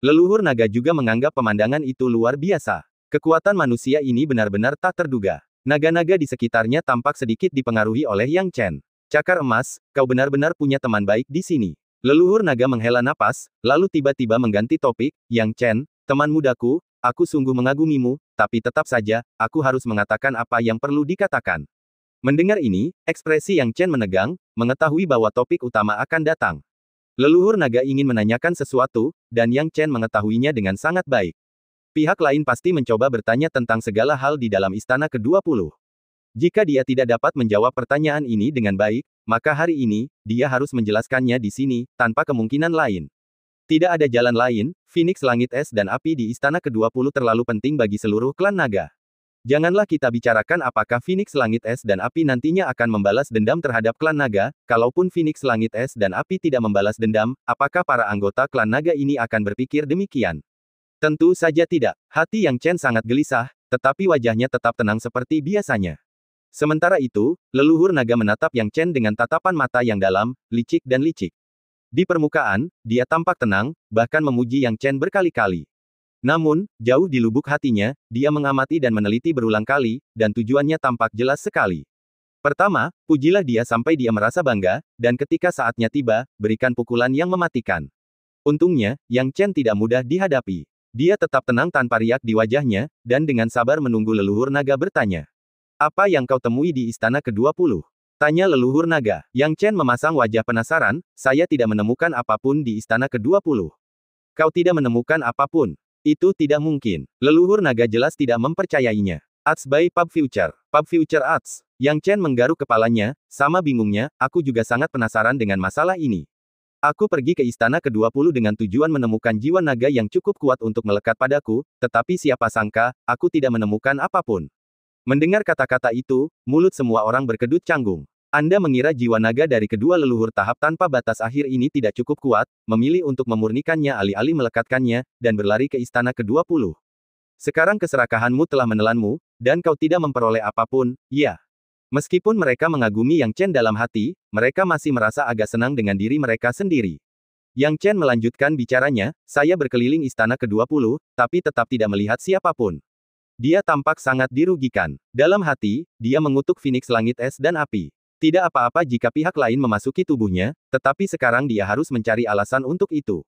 Leluhur naga juga menganggap pemandangan itu luar biasa. Kekuatan manusia ini benar-benar tak terduga. Naga-naga di sekitarnya tampak sedikit dipengaruhi oleh Yang Chen. Cakar emas, kau benar-benar punya teman baik di sini. Leluhur naga menghela napas, lalu tiba-tiba mengganti topik, Yang Chen, teman mudaku, aku sungguh mengagumimu, tapi tetap saja, aku harus mengatakan apa yang perlu dikatakan. Mendengar ini, ekspresi Yang Chen menegang, mengetahui bahwa topik utama akan datang. Leluhur naga ingin menanyakan sesuatu, dan Yang Chen mengetahuinya dengan sangat baik. Pihak lain pasti mencoba bertanya tentang segala hal di dalam istana ke-20. Jika dia tidak dapat menjawab pertanyaan ini dengan baik, maka hari ini, dia harus menjelaskannya di sini, tanpa kemungkinan lain. Tidak ada jalan lain, Phoenix Langit Es dan Api di Istana ke-20 terlalu penting bagi seluruh klan naga. Janganlah kita bicarakan apakah Phoenix Langit Es dan Api nantinya akan membalas dendam terhadap klan naga, kalaupun Phoenix Langit Es dan Api tidak membalas dendam, apakah para anggota klan naga ini akan berpikir demikian? Tentu saja tidak. Hati Yang Chen sangat gelisah, tetapi wajahnya tetap tenang seperti biasanya. Sementara itu, leluhur naga menatap Yang Chen dengan tatapan mata yang dalam, licik dan licik. Di permukaan, dia tampak tenang, bahkan memuji Yang Chen berkali-kali. Namun, jauh di lubuk hatinya, dia mengamati dan meneliti berulang kali, dan tujuannya tampak jelas sekali. Pertama, pujilah dia sampai dia merasa bangga, dan ketika saatnya tiba, berikan pukulan yang mematikan. Untungnya, Yang Chen tidak mudah dihadapi. Dia tetap tenang tanpa riak di wajahnya, dan dengan sabar menunggu leluhur naga bertanya. Apa yang kau temui di Istana ke-20? Tanya leluhur naga. Yang Chen memasang wajah penasaran, saya tidak menemukan apapun di Istana ke-20. Kau tidak menemukan apapun. Itu tidak mungkin. Leluhur naga jelas tidak mempercayainya. Arts by Pub Future. Pub Future Arts. Yang Chen menggaruk kepalanya, sama bingungnya, aku juga sangat penasaran dengan masalah ini. Aku pergi ke Istana ke-20 dengan tujuan menemukan jiwa naga yang cukup kuat untuk melekat padaku, tetapi siapa sangka, aku tidak menemukan apapun. Mendengar kata-kata itu, mulut semua orang berkedut canggung. Anda mengira jiwa naga dari kedua leluhur tahap tanpa batas akhir ini tidak cukup kuat, memilih untuk memurnikannya alih-alih melekatkannya, dan berlari ke Istana ke-20. Sekarang keserakahanmu telah menelanmu, dan kau tidak memperoleh apapun, ya. Meskipun mereka mengagumi Yang Chen dalam hati, mereka masih merasa agak senang dengan diri mereka sendiri. Yang Chen melanjutkan bicaranya, saya berkeliling Istana ke-20, tapi tetap tidak melihat siapapun. Dia tampak sangat dirugikan. Dalam hati, dia mengutuk Phoenix Langit Es dan Api. Tidak apa-apa jika pihak lain memasuki tubuhnya, tetapi sekarang dia harus mencari alasan untuk itu.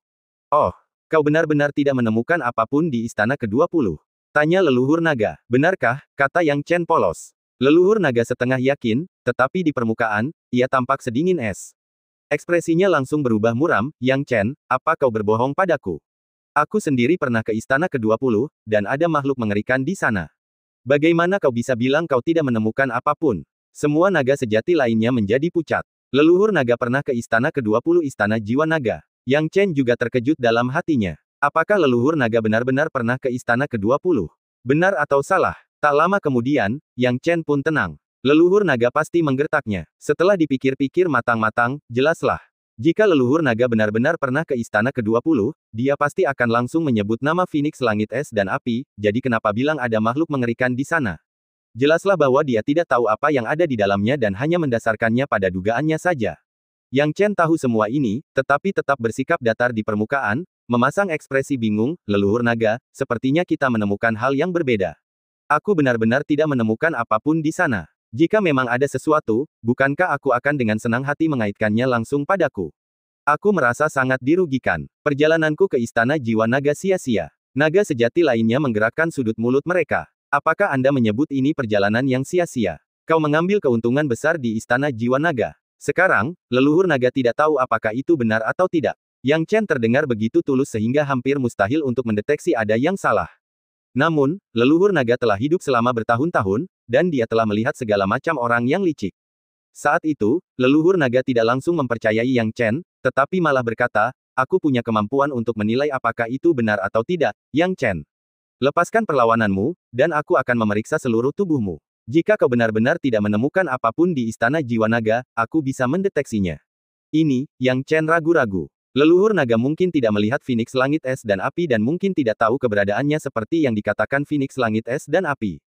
Oh, kau benar-benar tidak menemukan apapun di Istana ke-20? Tanya leluhur naga. Benarkah? Kata Yang Chen polos. Leluhur naga setengah yakin, tetapi di permukaan, ia tampak sedingin es. Ekspresinya langsung berubah muram. Yang Chen, apa kau berbohong padaku? Aku sendiri pernah ke Istana ke-20, dan ada makhluk mengerikan di sana. Bagaimana kau bisa bilang kau tidak menemukan apapun? Semua naga sejati lainnya menjadi pucat. Leluhur naga pernah ke Istana ke-20 Istana Jiwa Naga. Yang Chen juga terkejut dalam hatinya. Apakah leluhur naga benar-benar pernah ke Istana ke-20? Benar atau salah? Tak lama kemudian, Yang Chen pun tenang. Leluhur naga pasti menggertaknya. Setelah dipikir-pikir matang-matang, jelaslah. Jika leluhur naga benar-benar pernah ke Istana ke-20, dia pasti akan langsung menyebut nama Phoenix Langit Es dan Api, jadi kenapa bilang ada makhluk mengerikan di sana? Jelaslah bahwa dia tidak tahu apa yang ada di dalamnya dan hanya mendasarkannya pada dugaannya saja. Yang Chen tahu semua ini, tetapi tetap bersikap datar di permukaan, memasang ekspresi bingung, leluhur naga, sepertinya kita menemukan hal yang berbeda. Aku benar-benar tidak menemukan apapun di sana. Jika memang ada sesuatu, bukankah aku akan dengan senang hati mengaitkannya langsung padaku? Aku merasa sangat dirugikan. Perjalananku ke Istana Jiwa Naga sia-sia. Naga sejati lainnya menggerakkan sudut mulut mereka. Apakah Anda menyebut ini perjalanan yang sia-sia? Kau mengambil keuntungan besar di Istana Jiwa Naga. Sekarang, leluhur naga tidak tahu apakah itu benar atau tidak. Yang Chen terdengar begitu tulus sehingga hampir mustahil untuk mendeteksi ada yang salah. Namun, leluhur naga telah hidup selama bertahun-tahun, dan dia telah melihat segala macam orang yang licik. Saat itu, leluhur naga tidak langsung mempercayai Yang Chen, tetapi malah berkata, aku punya kemampuan untuk menilai apakah itu benar atau tidak, Yang Chen. Lepaskan perlawananmu, dan aku akan memeriksa seluruh tubuhmu. Jika kau benar-benar tidak menemukan apapun di Istana Jiwa Naga, aku bisa mendeteksinya. Ini, Yang Chen ragu-ragu. Leluhur naga mungkin tidak melihat Phoenix Langit Es dan Api dan mungkin tidak tahu keberadaannya seperti yang dikatakan Phoenix Langit Es dan Api.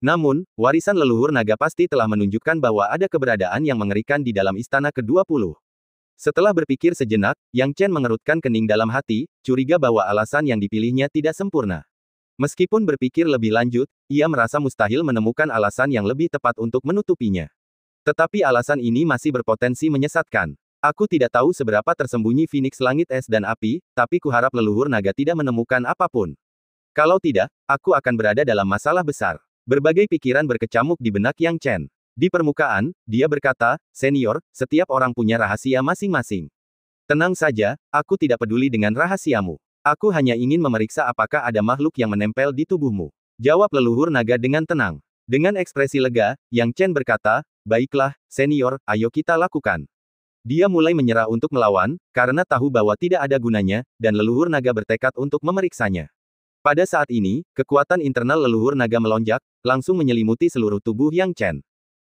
Namun, warisan leluhur naga pasti telah menunjukkan bahwa ada keberadaan yang mengerikan di dalam Istana ke-20. Setelah berpikir sejenak, Yang Chen mengerutkan kening dalam hati, curiga bahwa alasan yang dipilihnya tidak sempurna. Meskipun berpikir lebih lanjut, ia merasa mustahil menemukan alasan yang lebih tepat untuk menutupinya. Tetapi alasan ini masih berpotensi menyesatkan. Aku tidak tahu seberapa tersembunyi Phoenix Langit Es dan Api, tapi kuharap leluhur naga tidak menemukan apapun. Kalau tidak, aku akan berada dalam masalah besar. Berbagai pikiran berkecamuk di benak Yang Chen. Di permukaan, dia berkata, senior, setiap orang punya rahasia masing-masing. Tenang saja, aku tidak peduli dengan rahasiamu. Aku hanya ingin memeriksa apakah ada makhluk yang menempel di tubuhmu. Jawab leluhur naga dengan tenang. Dengan ekspresi lega, Yang Chen berkata, baiklah, senior, ayo kita lakukan. Dia mulai menyerah untuk melawan, karena tahu bahwa tidak ada gunanya, dan leluhur naga bertekad untuk memeriksanya. Pada saat ini, kekuatan internal leluhur naga melonjak, langsung menyelimuti seluruh tubuh Yang Chen.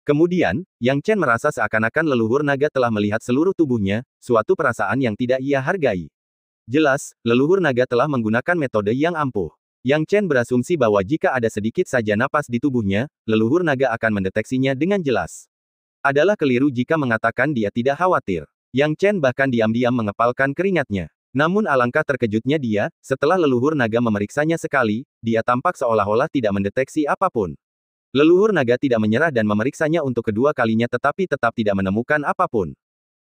Kemudian, Yang Chen merasa seakan-akan leluhur naga telah melihat seluruh tubuhnya, suatu perasaan yang tidak ia hargai. Jelas, leluhur naga telah menggunakan metode yang ampuh. Yang Chen berasumsi bahwa jika ada sedikit saja napas di tubuhnya, leluhur naga akan mendeteksinya dengan jelas. Adalah keliru jika mengatakan dia tidak khawatir. Yang Chen bahkan diam-diam mengepalkan keringatnya. Namun alangkah terkejutnya dia, setelah leluhur naga memeriksanya sekali, dia tampak seolah-olah tidak mendeteksi apapun. Leluhur naga tidak menyerah dan memeriksanya untuk kedua kalinya tetapi tetap tidak menemukan apapun.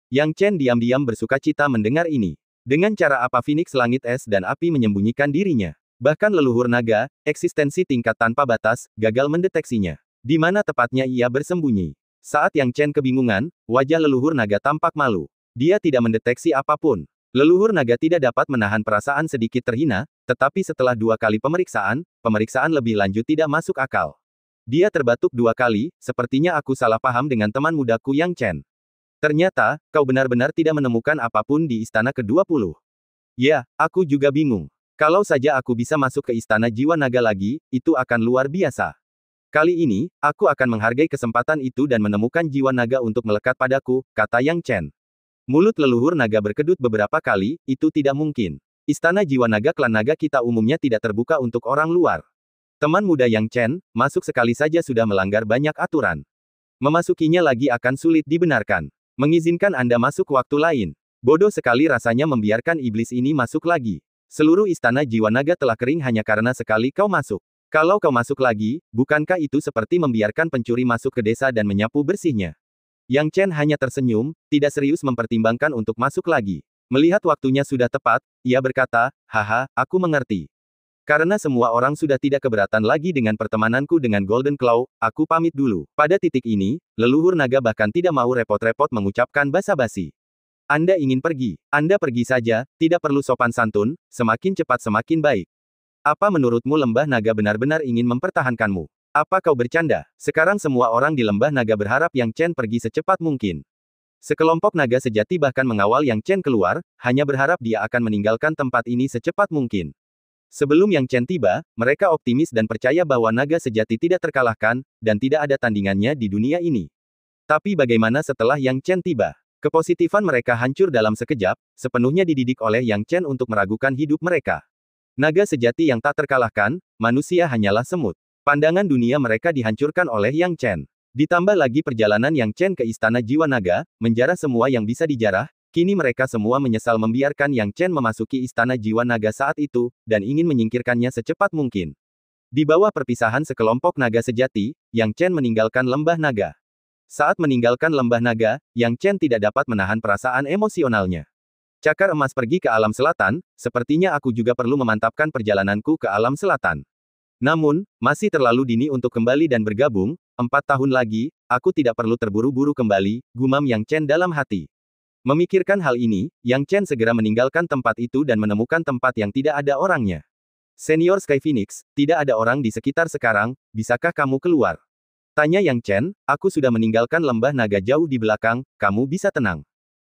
Yang Chen diam-diam bersukacita mendengar ini. Dengan cara apa Phoenix Langit Es dan Api menyembunyikan dirinya? Bahkan leluhur naga, eksistensi tingkat tanpa batas, gagal mendeteksinya. Di mana tepatnya ia bersembunyi? Saat Yang Chen kebingungan, wajah leluhur naga tampak malu. Dia tidak mendeteksi apapun. Leluhur naga tidak dapat menahan perasaan sedikit terhina, tetapi setelah 2 kali pemeriksaan lebih lanjut tidak masuk akal. Dia terbatuk 2 kali, sepertinya aku salah paham dengan teman mudaku Yang Chen. Ternyata, kau benar-benar tidak menemukan apapun di istana ke-20. Ya, aku juga bingung. Kalau saja aku bisa masuk ke istana jiwa naga lagi, itu akan luar biasa. Kali ini, aku akan menghargai kesempatan itu dan menemukan jiwa naga untuk melekat padaku, kata Yang Chen. Mulut leluhur naga berkedut beberapa kali, itu tidak mungkin. Istana jiwa naga klan naga kita umumnya tidak terbuka untuk orang luar. Teman muda Yang Chen, masuk sekali saja sudah melanggar banyak aturan. Memasukinya lagi akan sulit dibenarkan. Mengizinkan Anda masuk waktu lain. Bodoh sekali rasanya membiarkan iblis ini masuk lagi. Seluruh istana jiwa naga telah kering hanya karena sekali kau masuk. Kalau kau masuk lagi, bukankah itu seperti membiarkan pencuri masuk ke desa dan menyapu bersihnya? Yang Chen hanya tersenyum, tidak serius mempertimbangkan untuk masuk lagi. Melihat waktunya sudah tepat, ia berkata, haha, aku mengerti. Karena semua orang sudah tidak keberatan lagi dengan pertemananku dengan Golden Claw, aku pamit dulu. Pada titik ini, leluhur naga bahkan tidak mau repot-repot mengucapkan basa-basi. Anda ingin pergi? Anda pergi saja, tidak perlu sopan santun, semakin cepat semakin baik. Apa menurutmu lembah naga benar-benar ingin mempertahankanmu? Apa kau bercanda? Sekarang semua orang di lembah naga berharap Yang Chen pergi secepat mungkin. Sekelompok naga sejati bahkan mengawal Yang Chen keluar, hanya berharap dia akan meninggalkan tempat ini secepat mungkin. Sebelum Yang Chen tiba, mereka optimis dan percaya bahwa naga sejati tidak terkalahkan, dan tidak ada tandingannya di dunia ini. Tapi bagaimana setelah Yang Chen tiba? Kepositifan mereka hancur dalam sekejap, sepenuhnya dididik oleh Yang Chen untuk meragukan hidup mereka. Naga sejati yang tak terkalahkan, manusia hanyalah semut. Pandangan dunia mereka dihancurkan oleh Yang Chen. Ditambah lagi perjalanan Yang Chen ke Istana Jiwa Naga, menjarah semua yang bisa dijarah, kini mereka semua menyesal membiarkan Yang Chen memasuki Istana Jiwa Naga saat itu, dan ingin menyingkirkannya secepat mungkin. Di bawah perpisahan sekelompok naga sejati, Yang Chen meninggalkan lembah naga. Saat meninggalkan lembah naga, Yang Chen tidak dapat menahan perasaan emosionalnya. Cakar emas pergi ke alam selatan, sepertinya aku juga perlu memantapkan perjalananku ke alam selatan. Namun, masih terlalu dini untuk kembali dan bergabung, 4 tahun lagi, aku tidak perlu terburu-buru kembali, gumam Yang Chen dalam hati. Memikirkan hal ini, Yang Chen segera meninggalkan tempat itu dan menemukan tempat yang tidak ada orangnya. Senior Sky Phoenix, tidak ada orang di sekitar sekarang, bisakah kamu keluar? Tanya Yang Chen, aku sudah meninggalkan lembah naga jauh di belakang, kamu bisa tenang.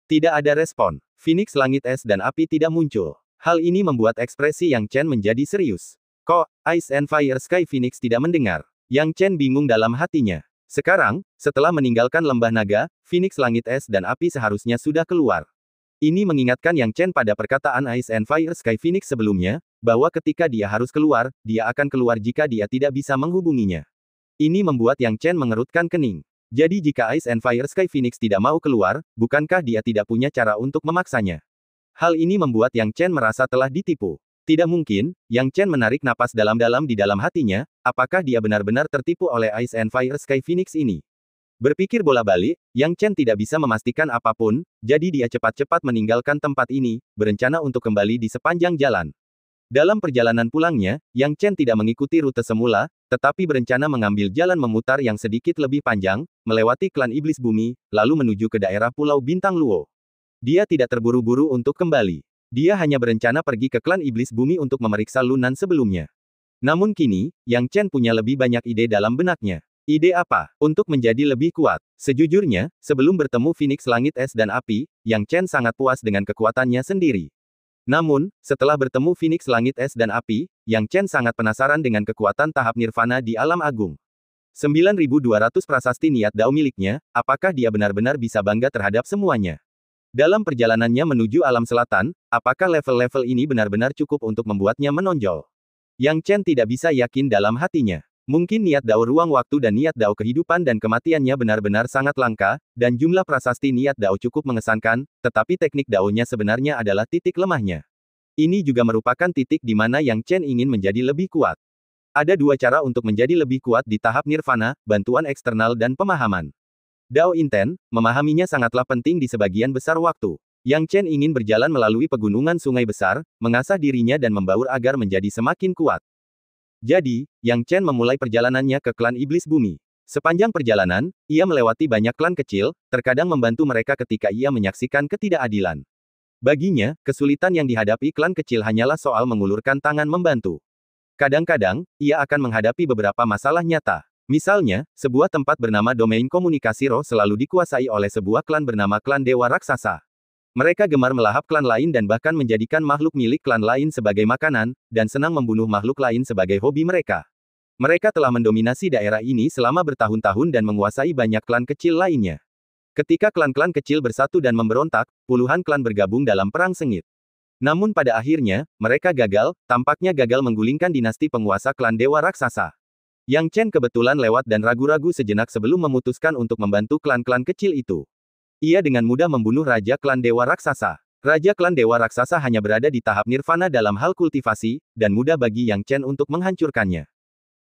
Tidak ada respon. Phoenix Langit Es dan Api tidak muncul. Hal ini membuat ekspresi Yang Chen menjadi serius. Kok, Ice and Fire Sky Phoenix tidak mendengar? Yang Chen bingung dalam hatinya. Sekarang, setelah meninggalkan lembah naga, Phoenix Langit Es dan Api seharusnya sudah keluar. Ini mengingatkan Yang Chen pada perkataan Ice and Fire Sky Phoenix sebelumnya, bahwa ketika dia harus keluar, dia akan keluar jika dia tidak bisa menghubunginya. Ini membuat Yang Chen mengerutkan kening. Jadi jika Ice and Fire Sky Phoenix tidak mau keluar, bukankah dia tidak punya cara untuk memaksanya? Hal ini membuat Yang Chen merasa telah ditipu. Tidak mungkin, Yang Chen menarik napas dalam-dalam di dalam hatinya, apakah dia benar-benar tertipu oleh Ice and Fire Sky Phoenix ini? Berpikir bola balik, Yang Chen tidak bisa memastikan apapun, jadi dia cepat-cepat meninggalkan tempat ini, berencana untuk kembali di sepanjang jalan. Dalam perjalanan pulangnya, Yang Chen tidak mengikuti rute semula, tetapi berencana mengambil jalan memutar yang sedikit lebih panjang, melewati klan Iblis Bumi, lalu menuju ke daerah Pulau Bintang Luo. Dia tidak terburu-buru untuk kembali. Dia hanya berencana pergi ke klan Iblis Bumi untuk memeriksa lunan sebelumnya. Namun kini, Yang Chen punya lebih banyak ide dalam benaknya. Ide apa untuk menjadi lebih kuat? Sejujurnya, sebelum bertemu Phoenix Langit Es dan Api, Yang Chen sangat puas dengan kekuatannya sendiri. Namun, setelah bertemu Phoenix Langit Es dan Api, Yang Chen sangat penasaran dengan kekuatan tahap nirvana di alam agung. 9.200 prasasti niat dao miliknya, apakah dia benar-benar bisa bangga terhadap semuanya? Dalam perjalanannya menuju alam selatan, apakah level-level ini benar-benar cukup untuk membuatnya menonjol? Yang Chen tidak bisa yakin dalam hatinya. Mungkin niat dao ruang waktu dan niat dao kehidupan dan kematiannya benar-benar sangat langka, dan jumlah prasasti niat dao cukup mengesankan, tetapi teknik daonya sebenarnya adalah titik lemahnya. Ini juga merupakan titik di mana Yang Chen ingin menjadi lebih kuat. Ada dua cara untuk menjadi lebih kuat di tahap nirvana, bantuan eksternal dan pemahaman. Dao Inten, memahaminya sangatlah penting di sebagian besar waktu. Yang Chen ingin berjalan melalui pegunungan sungai besar, mengasah dirinya dan membaur agar menjadi semakin kuat. Jadi, Yang Chen memulai perjalanannya ke klan Iblis Bumi. Sepanjang perjalanan, ia melewati banyak klan kecil, terkadang membantu mereka ketika ia menyaksikan ketidakadilan. Baginya, kesulitan yang dihadapi klan kecil hanyalah soal mengulurkan tangan membantu. Kadang-kadang, ia akan menghadapi beberapa masalah nyata. Misalnya, sebuah tempat bernama domain komunikasi roh selalu dikuasai oleh sebuah klan bernama klan Dewa Raksasa. Mereka gemar melahap klan lain dan bahkan menjadikan makhluk milik klan lain sebagai makanan, dan senang membunuh makhluk lain sebagai hobi mereka. Mereka telah mendominasi daerah ini selama bertahun-tahun dan menguasai banyak klan kecil lainnya. Ketika klan-klan kecil bersatu dan memberontak, puluhan klan bergabung dalam perang sengit. Namun pada akhirnya, mereka gagal, tampaknya gagal menggulingkan dinasti penguasa klan Dewa Raksasa. Yang Chen kebetulan lewat dan ragu-ragu sejenak sebelum memutuskan untuk membantu klan-klan kecil itu. Ia dengan mudah membunuh Raja Klan Dewa Raksasa. Raja Klan Dewa Raksasa hanya berada di tahap nirvana dalam hal kultivasi, dan mudah bagi Yang Chen untuk menghancurkannya.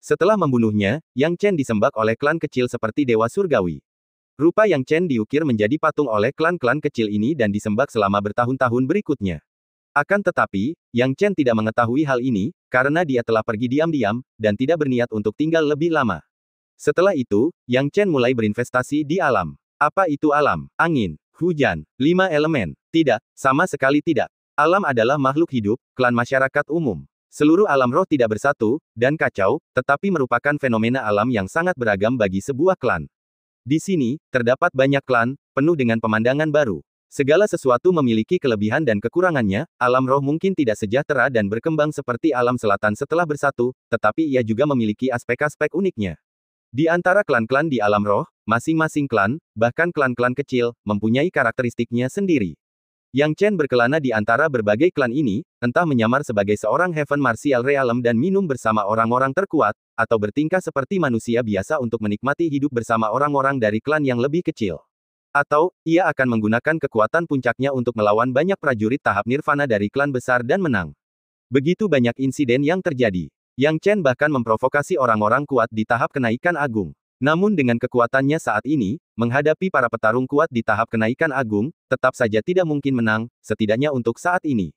Setelah membunuhnya, Yang Chen disembah oleh klan kecil seperti Dewa Surgawi. Rupa Yang Chen diukir menjadi patung oleh klan-klan kecil ini dan disembah selama bertahun-tahun berikutnya. Akan tetapi, Yang Chen tidak mengetahui hal ini, karena dia telah pergi diam-diam, dan tidak berniat untuk tinggal lebih lama. Setelah itu, Yang Chen mulai berinvestasi di alam. Apa itu alam? Angin, hujan, 5 elemen. Tidak, sama sekali tidak. Alam adalah makhluk hidup, klan masyarakat umum. Seluruh alam roh tidak bersatu, dan kacau, tetapi merupakan fenomena alam yang sangat beragam bagi sebuah klan. Di sini, terdapat banyak klan, penuh dengan pemandangan baru. Segala sesuatu memiliki kelebihan dan kekurangannya, alam roh mungkin tidak sejahtera dan berkembang seperti alam selatan setelah bersatu, tetapi ia juga memiliki aspek-aspek uniknya. Di antara klan-klan di alam roh, masing-masing klan, bahkan klan-klan kecil, mempunyai karakteristiknya sendiri. Yang Chen berkelana di antara berbagai klan ini, entah menyamar sebagai seorang Heaven Martial Realm dan minum bersama orang-orang terkuat, atau bertingkah seperti manusia biasa untuk menikmati hidup bersama orang-orang dari klan yang lebih kecil. Atau, ia akan menggunakan kekuatan puncaknya untuk melawan banyak prajurit tahap nirvana dari klan besar dan menang. Begitu banyak insiden yang terjadi. Yang Chen bahkan memprovokasi orang-orang kuat di tahap kenaikan agung. Namun dengan kekuatannya saat ini, menghadapi para petarung kuat di tahap kenaikan agung, tetap saja tidak mungkin menang, setidaknya untuk saat ini.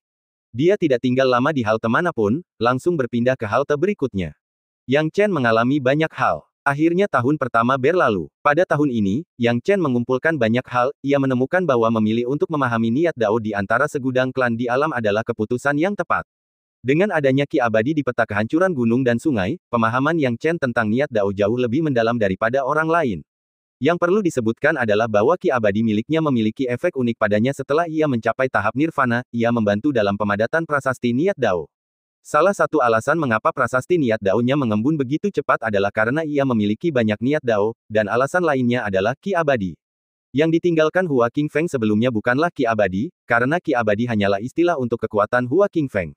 Dia tidak tinggal lama di halte manapun, langsung berpindah ke halte berikutnya. Yang Chen mengalami banyak hal. Akhirnya tahun pertama berlalu. Pada tahun ini, Yang Chen mengumpulkan banyak hal, ia menemukan bahwa memilih untuk memahami niat dao di antara segudang klan di alam adalah keputusan yang tepat. Dengan adanya ki abadi di peta kehancuran gunung dan sungai, pemahaman Yang Chen tentang niat dao jauh lebih mendalam daripada orang lain. Yang perlu disebutkan adalah bahwa ki abadi miliknya memiliki efek unik padanya setelah ia mencapai tahap nirvana, ia membantu dalam pemadatan prasasti niat dao. Salah satu alasan mengapa prasasti niat dao-nya mengembun begitu cepat adalah karena ia memiliki banyak niat dao, dan alasan lainnya adalah ki abadi. Yang ditinggalkan Hua King Feng sebelumnya bukanlah ki abadi, karena ki abadi hanyalah istilah untuk kekuatan Hua King Feng.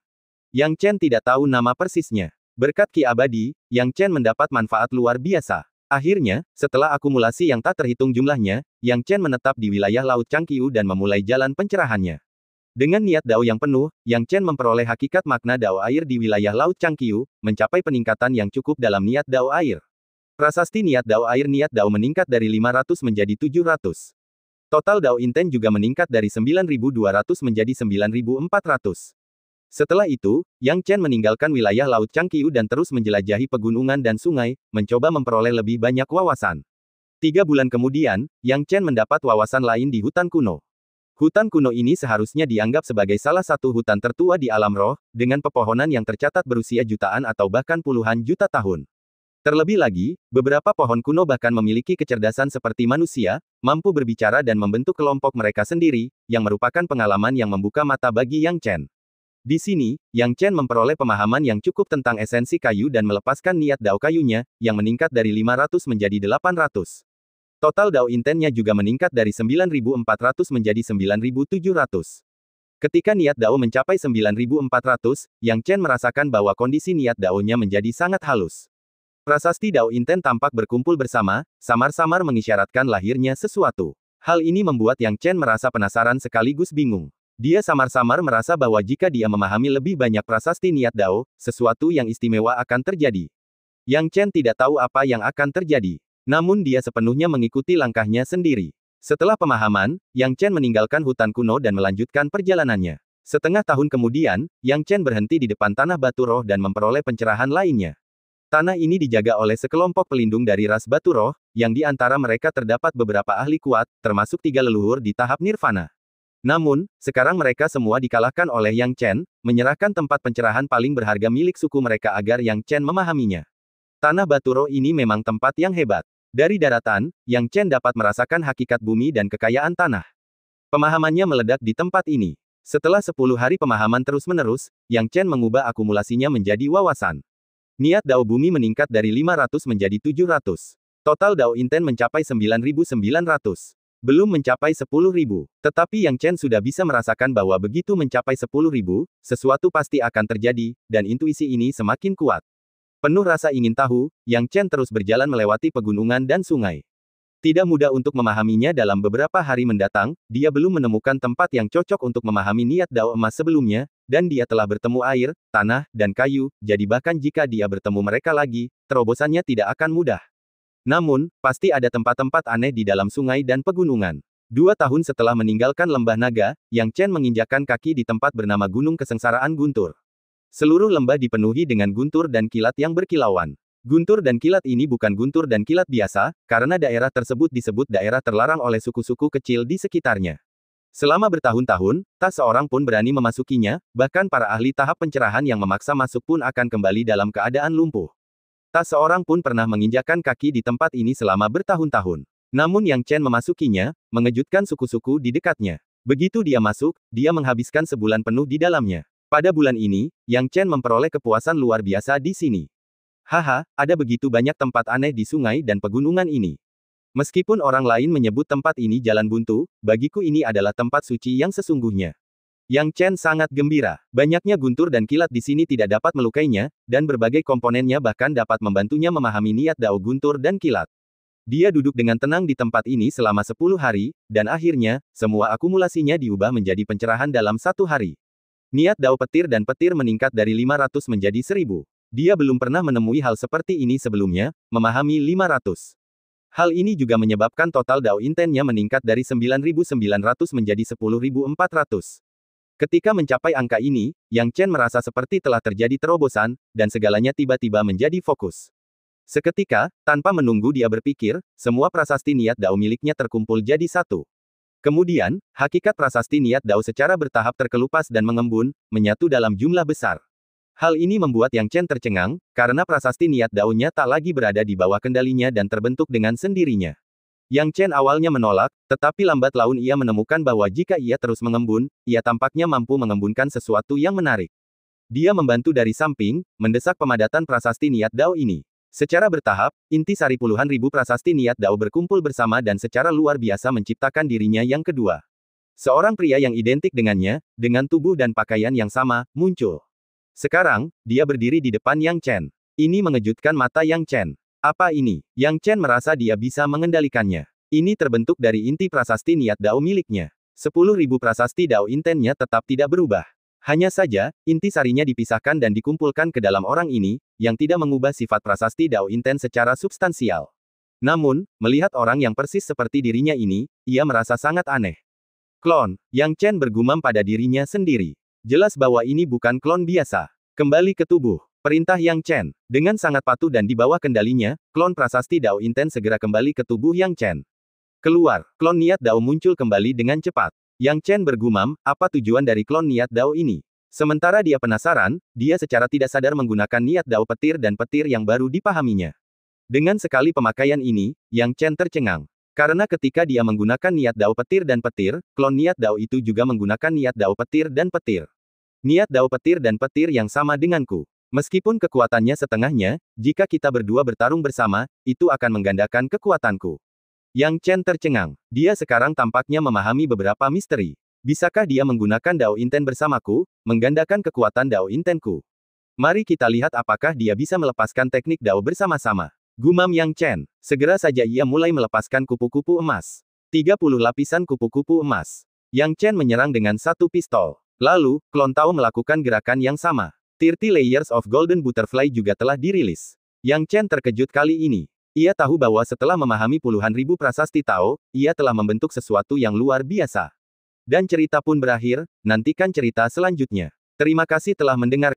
Yang Chen tidak tahu nama persisnya. Berkat ki abadi, Yang Chen mendapat manfaat luar biasa. Akhirnya, setelah akumulasi yang tak terhitung jumlahnya, Yang Chen menetap di wilayah Laut Changqiu dan memulai jalan pencerahannya. Dengan niat dao yang penuh, Yang Chen memperoleh hakikat makna dao air di wilayah Laut Changqiu, mencapai peningkatan yang cukup dalam niat dao air. Prasasti niat dao air niat dao meningkat dari 500 menjadi 700. Total dao inten juga meningkat dari 9.200 menjadi 9.400. Setelah itu, Yang Chen meninggalkan wilayah Laut Changqiu dan terus menjelajahi pegunungan dan sungai, mencoba memperoleh lebih banyak wawasan. 3 bulan kemudian, Yang Chen mendapat wawasan lain di hutan kuno. Hutan kuno ini seharusnya dianggap sebagai salah satu hutan tertua di alam roh, dengan pepohonan yang tercatat berusia jutaan atau bahkan puluhan juta tahun. Terlebih lagi, beberapa pohon kuno bahkan memiliki kecerdasan seperti manusia, mampu berbicara dan membentuk kelompok mereka sendiri, yang merupakan pengalaman yang membuka mata bagi Yang Chen. Di sini, Yang Chen memperoleh pemahaman yang cukup tentang esensi kayu dan melepaskan niat dao kayunya, yang meningkat dari 500 menjadi 800. Total dao intennya juga meningkat dari 9.400 menjadi 9.700. Ketika niat dao mencapai 9.400, Yang Chen merasakan bahwa kondisi niat daonya menjadi sangat halus. Prasasti dao inten tampak berkumpul bersama, samar-samar mengisyaratkan lahirnya sesuatu. Hal ini membuat Yang Chen merasa penasaran sekaligus bingung. Dia samar-samar merasa bahwa jika dia memahami lebih banyak prasasti niat dao, sesuatu yang istimewa akan terjadi. Yang Chen tidak tahu apa yang akan terjadi. Namun dia sepenuhnya mengikuti langkahnya sendiri. Setelah pemahaman, Yang Chen meninggalkan hutan kuno dan melanjutkan perjalanannya. Setengah tahun kemudian, Yang Chen berhenti di depan tanah batu roh dan memperoleh pencerahan lainnya. Tanah ini dijaga oleh sekelompok pelindung dari ras batu roh, yang di antara mereka terdapat beberapa ahli kuat, termasuk 3 leluhur di tahap nirvana. Namun, sekarang mereka semua dikalahkan oleh Yang Chen, menyerahkan tempat pencerahan paling berharga milik suku mereka agar Yang Chen memahaminya. Tanah batu roh ini memang tempat yang hebat. Dari daratan, Yang Chen dapat merasakan hakikat bumi dan kekayaan tanah. Pemahamannya meledak di tempat ini. Setelah 10 hari pemahaman terus-menerus, Yang Chen mengubah akumulasinya menjadi wawasan. Niat dao bumi meningkat dari 500 menjadi 700. Total dao inten mencapai 9.900. Belum mencapai 10.000. Tetapi Yang Chen sudah bisa merasakan bahwa begitu mencapai 10.000, sesuatu pasti akan terjadi, dan intuisi ini semakin kuat. Penuh rasa ingin tahu, Yang Chen terus berjalan melewati pegunungan dan sungai. Tidak mudah untuk memahaminya dalam beberapa hari mendatang, dia belum menemukan tempat yang cocok untuk memahami niat dao emas sebelumnya, dan dia telah bertemu air, tanah, dan kayu, jadi bahkan jika dia bertemu mereka lagi, terobosannya tidak akan mudah. Namun, pasti ada tempat-tempat aneh di dalam sungai dan pegunungan. 2 tahun setelah meninggalkan lembah naga, Yang Chen menginjakkan kaki di tempat bernama Gunung Kesengsaraan Guntur. Seluruh lembah dipenuhi dengan guntur dan kilat yang berkilauan. Guntur dan kilat ini bukan guntur dan kilat biasa, karena daerah tersebut disebut daerah terlarang oleh suku-suku kecil di sekitarnya. Selama bertahun-tahun, tak seorang pun berani memasukinya, bahkan para ahli tahap pencerahan yang memaksa masuk pun akan kembali dalam keadaan lumpuh. Tak seorang pun pernah menginjakkan kaki di tempat ini selama bertahun-tahun. Namun Yang Chen memasukinya, mengejutkan suku-suku di dekatnya. Begitu dia masuk, dia menghabiskan sebulan penuh di dalamnya. Pada bulan ini, Yang Chen memperoleh kepuasan luar biasa di sini. Haha, ada begitu banyak tempat aneh di sungai dan pegunungan ini. Meskipun orang lain menyebut tempat ini jalan buntu, bagiku ini adalah tempat suci yang sesungguhnya. Yang Chen sangat gembira. Banyaknya guntur dan kilat di sini tidak dapat melukainya, dan berbagai komponennya bahkan dapat membantunya memahami niat dao guntur dan kilat. Dia duduk dengan tenang di tempat ini selama 10 hari, dan akhirnya, semua akumulasinya diubah menjadi pencerahan dalam 1 hari. Niat dao petir dan petir meningkat dari 500 menjadi 1000. Dia belum pernah menemui hal seperti ini sebelumnya, memahami 500. Hal ini juga menyebabkan total dao intennya meningkat dari 9.900 menjadi 10.400. Ketika mencapai angka ini, Yang Chen merasa seperti telah terjadi terobosan, dan segalanya tiba-tiba menjadi fokus. Seketika, tanpa menunggu dia berpikir, semua prasasti niat dao miliknya terkumpul jadi satu. Kemudian, hakikat prasasti niat dao secara bertahap terkelupas dan mengembun, menyatu dalam jumlah besar. Hal ini membuat Yang Chen tercengang, karena prasasti niat dao-nya tak lagi berada di bawah kendalinya dan terbentuk dengan sendirinya. Yang Chen awalnya menolak, tetapi lambat laun ia menemukan bahwa jika ia terus mengembun, ia tampaknya mampu mengembunkan sesuatu yang menarik. Dia membantu dari samping, mendesak pemadatan prasasti niat dao ini. Secara bertahap, inti sari puluhan ribu prasasti niat dao berkumpul bersama dan secara luar biasa menciptakan dirinya yang kedua. Seorang pria yang identik dengannya, dengan tubuh dan pakaian yang sama, muncul. Sekarang, dia berdiri di depan Yang Chen. Ini mengejutkan mata Yang Chen. Apa ini? Yang Chen merasa dia bisa mengendalikannya. Ini terbentuk dari inti prasasti niat dao miliknya. 10.000 prasasti dao intennya tetap tidak berubah. Hanya saja, inti sarinya dipisahkan dan dikumpulkan ke dalam orang ini, yang tidak mengubah sifat prasasti dao inten secara substansial. Namun, melihat orang yang persis seperti dirinya ini, ia merasa sangat aneh. Klon, Yang Chen bergumam pada dirinya sendiri. Jelas bahwa ini bukan klon biasa. Kembali ke tubuh. Perintah Yang Chen. Dengan sangat patuh dan di bawah kendalinya, klon prasasti dao inten segera kembali ke tubuh Yang Chen. Keluar, klon niat dao muncul kembali dengan cepat. Yang Chen bergumam, apa tujuan dari klon niat dao ini? Sementara dia penasaran, dia secara tidak sadar menggunakan niat dao petir dan petir yang baru dipahaminya. Dengan sekali pemakaian ini, Yang Chen tercengang. Karena ketika dia menggunakan niat dao petir dan petir, klon niat dao itu juga menggunakan niat dao petir dan petir. Niat dao petir dan petir yang sama denganku. Meskipun kekuatannya setengahnya, jika kita berdua bertarung bersama, itu akan menggandakan kekuatanku. Yang Chen tercengang. Dia sekarang tampaknya memahami beberapa misteri. Bisakah dia menggunakan Dao Inten bersamaku, menggandakan kekuatan Dao Intenku? Mari kita lihat apakah dia bisa melepaskan teknik Dao bersama-sama. Gumam Yang Chen. Segera saja ia mulai melepaskan kupu-kupu emas. 30 lapisan kupu-kupu emas. Yang Chen menyerang dengan satu pistol. Lalu, klon Tao melakukan gerakan yang sama. 30 Layers of Golden Butterfly juga telah dirilis. Yang Chen terkejut kali ini. Ia tahu bahwa setelah memahami puluhan ribu prasasti Tao, ia telah membentuk sesuatu yang luar biasa. Dan cerita pun berakhir, nantikan cerita selanjutnya. Terima kasih telah mendengar.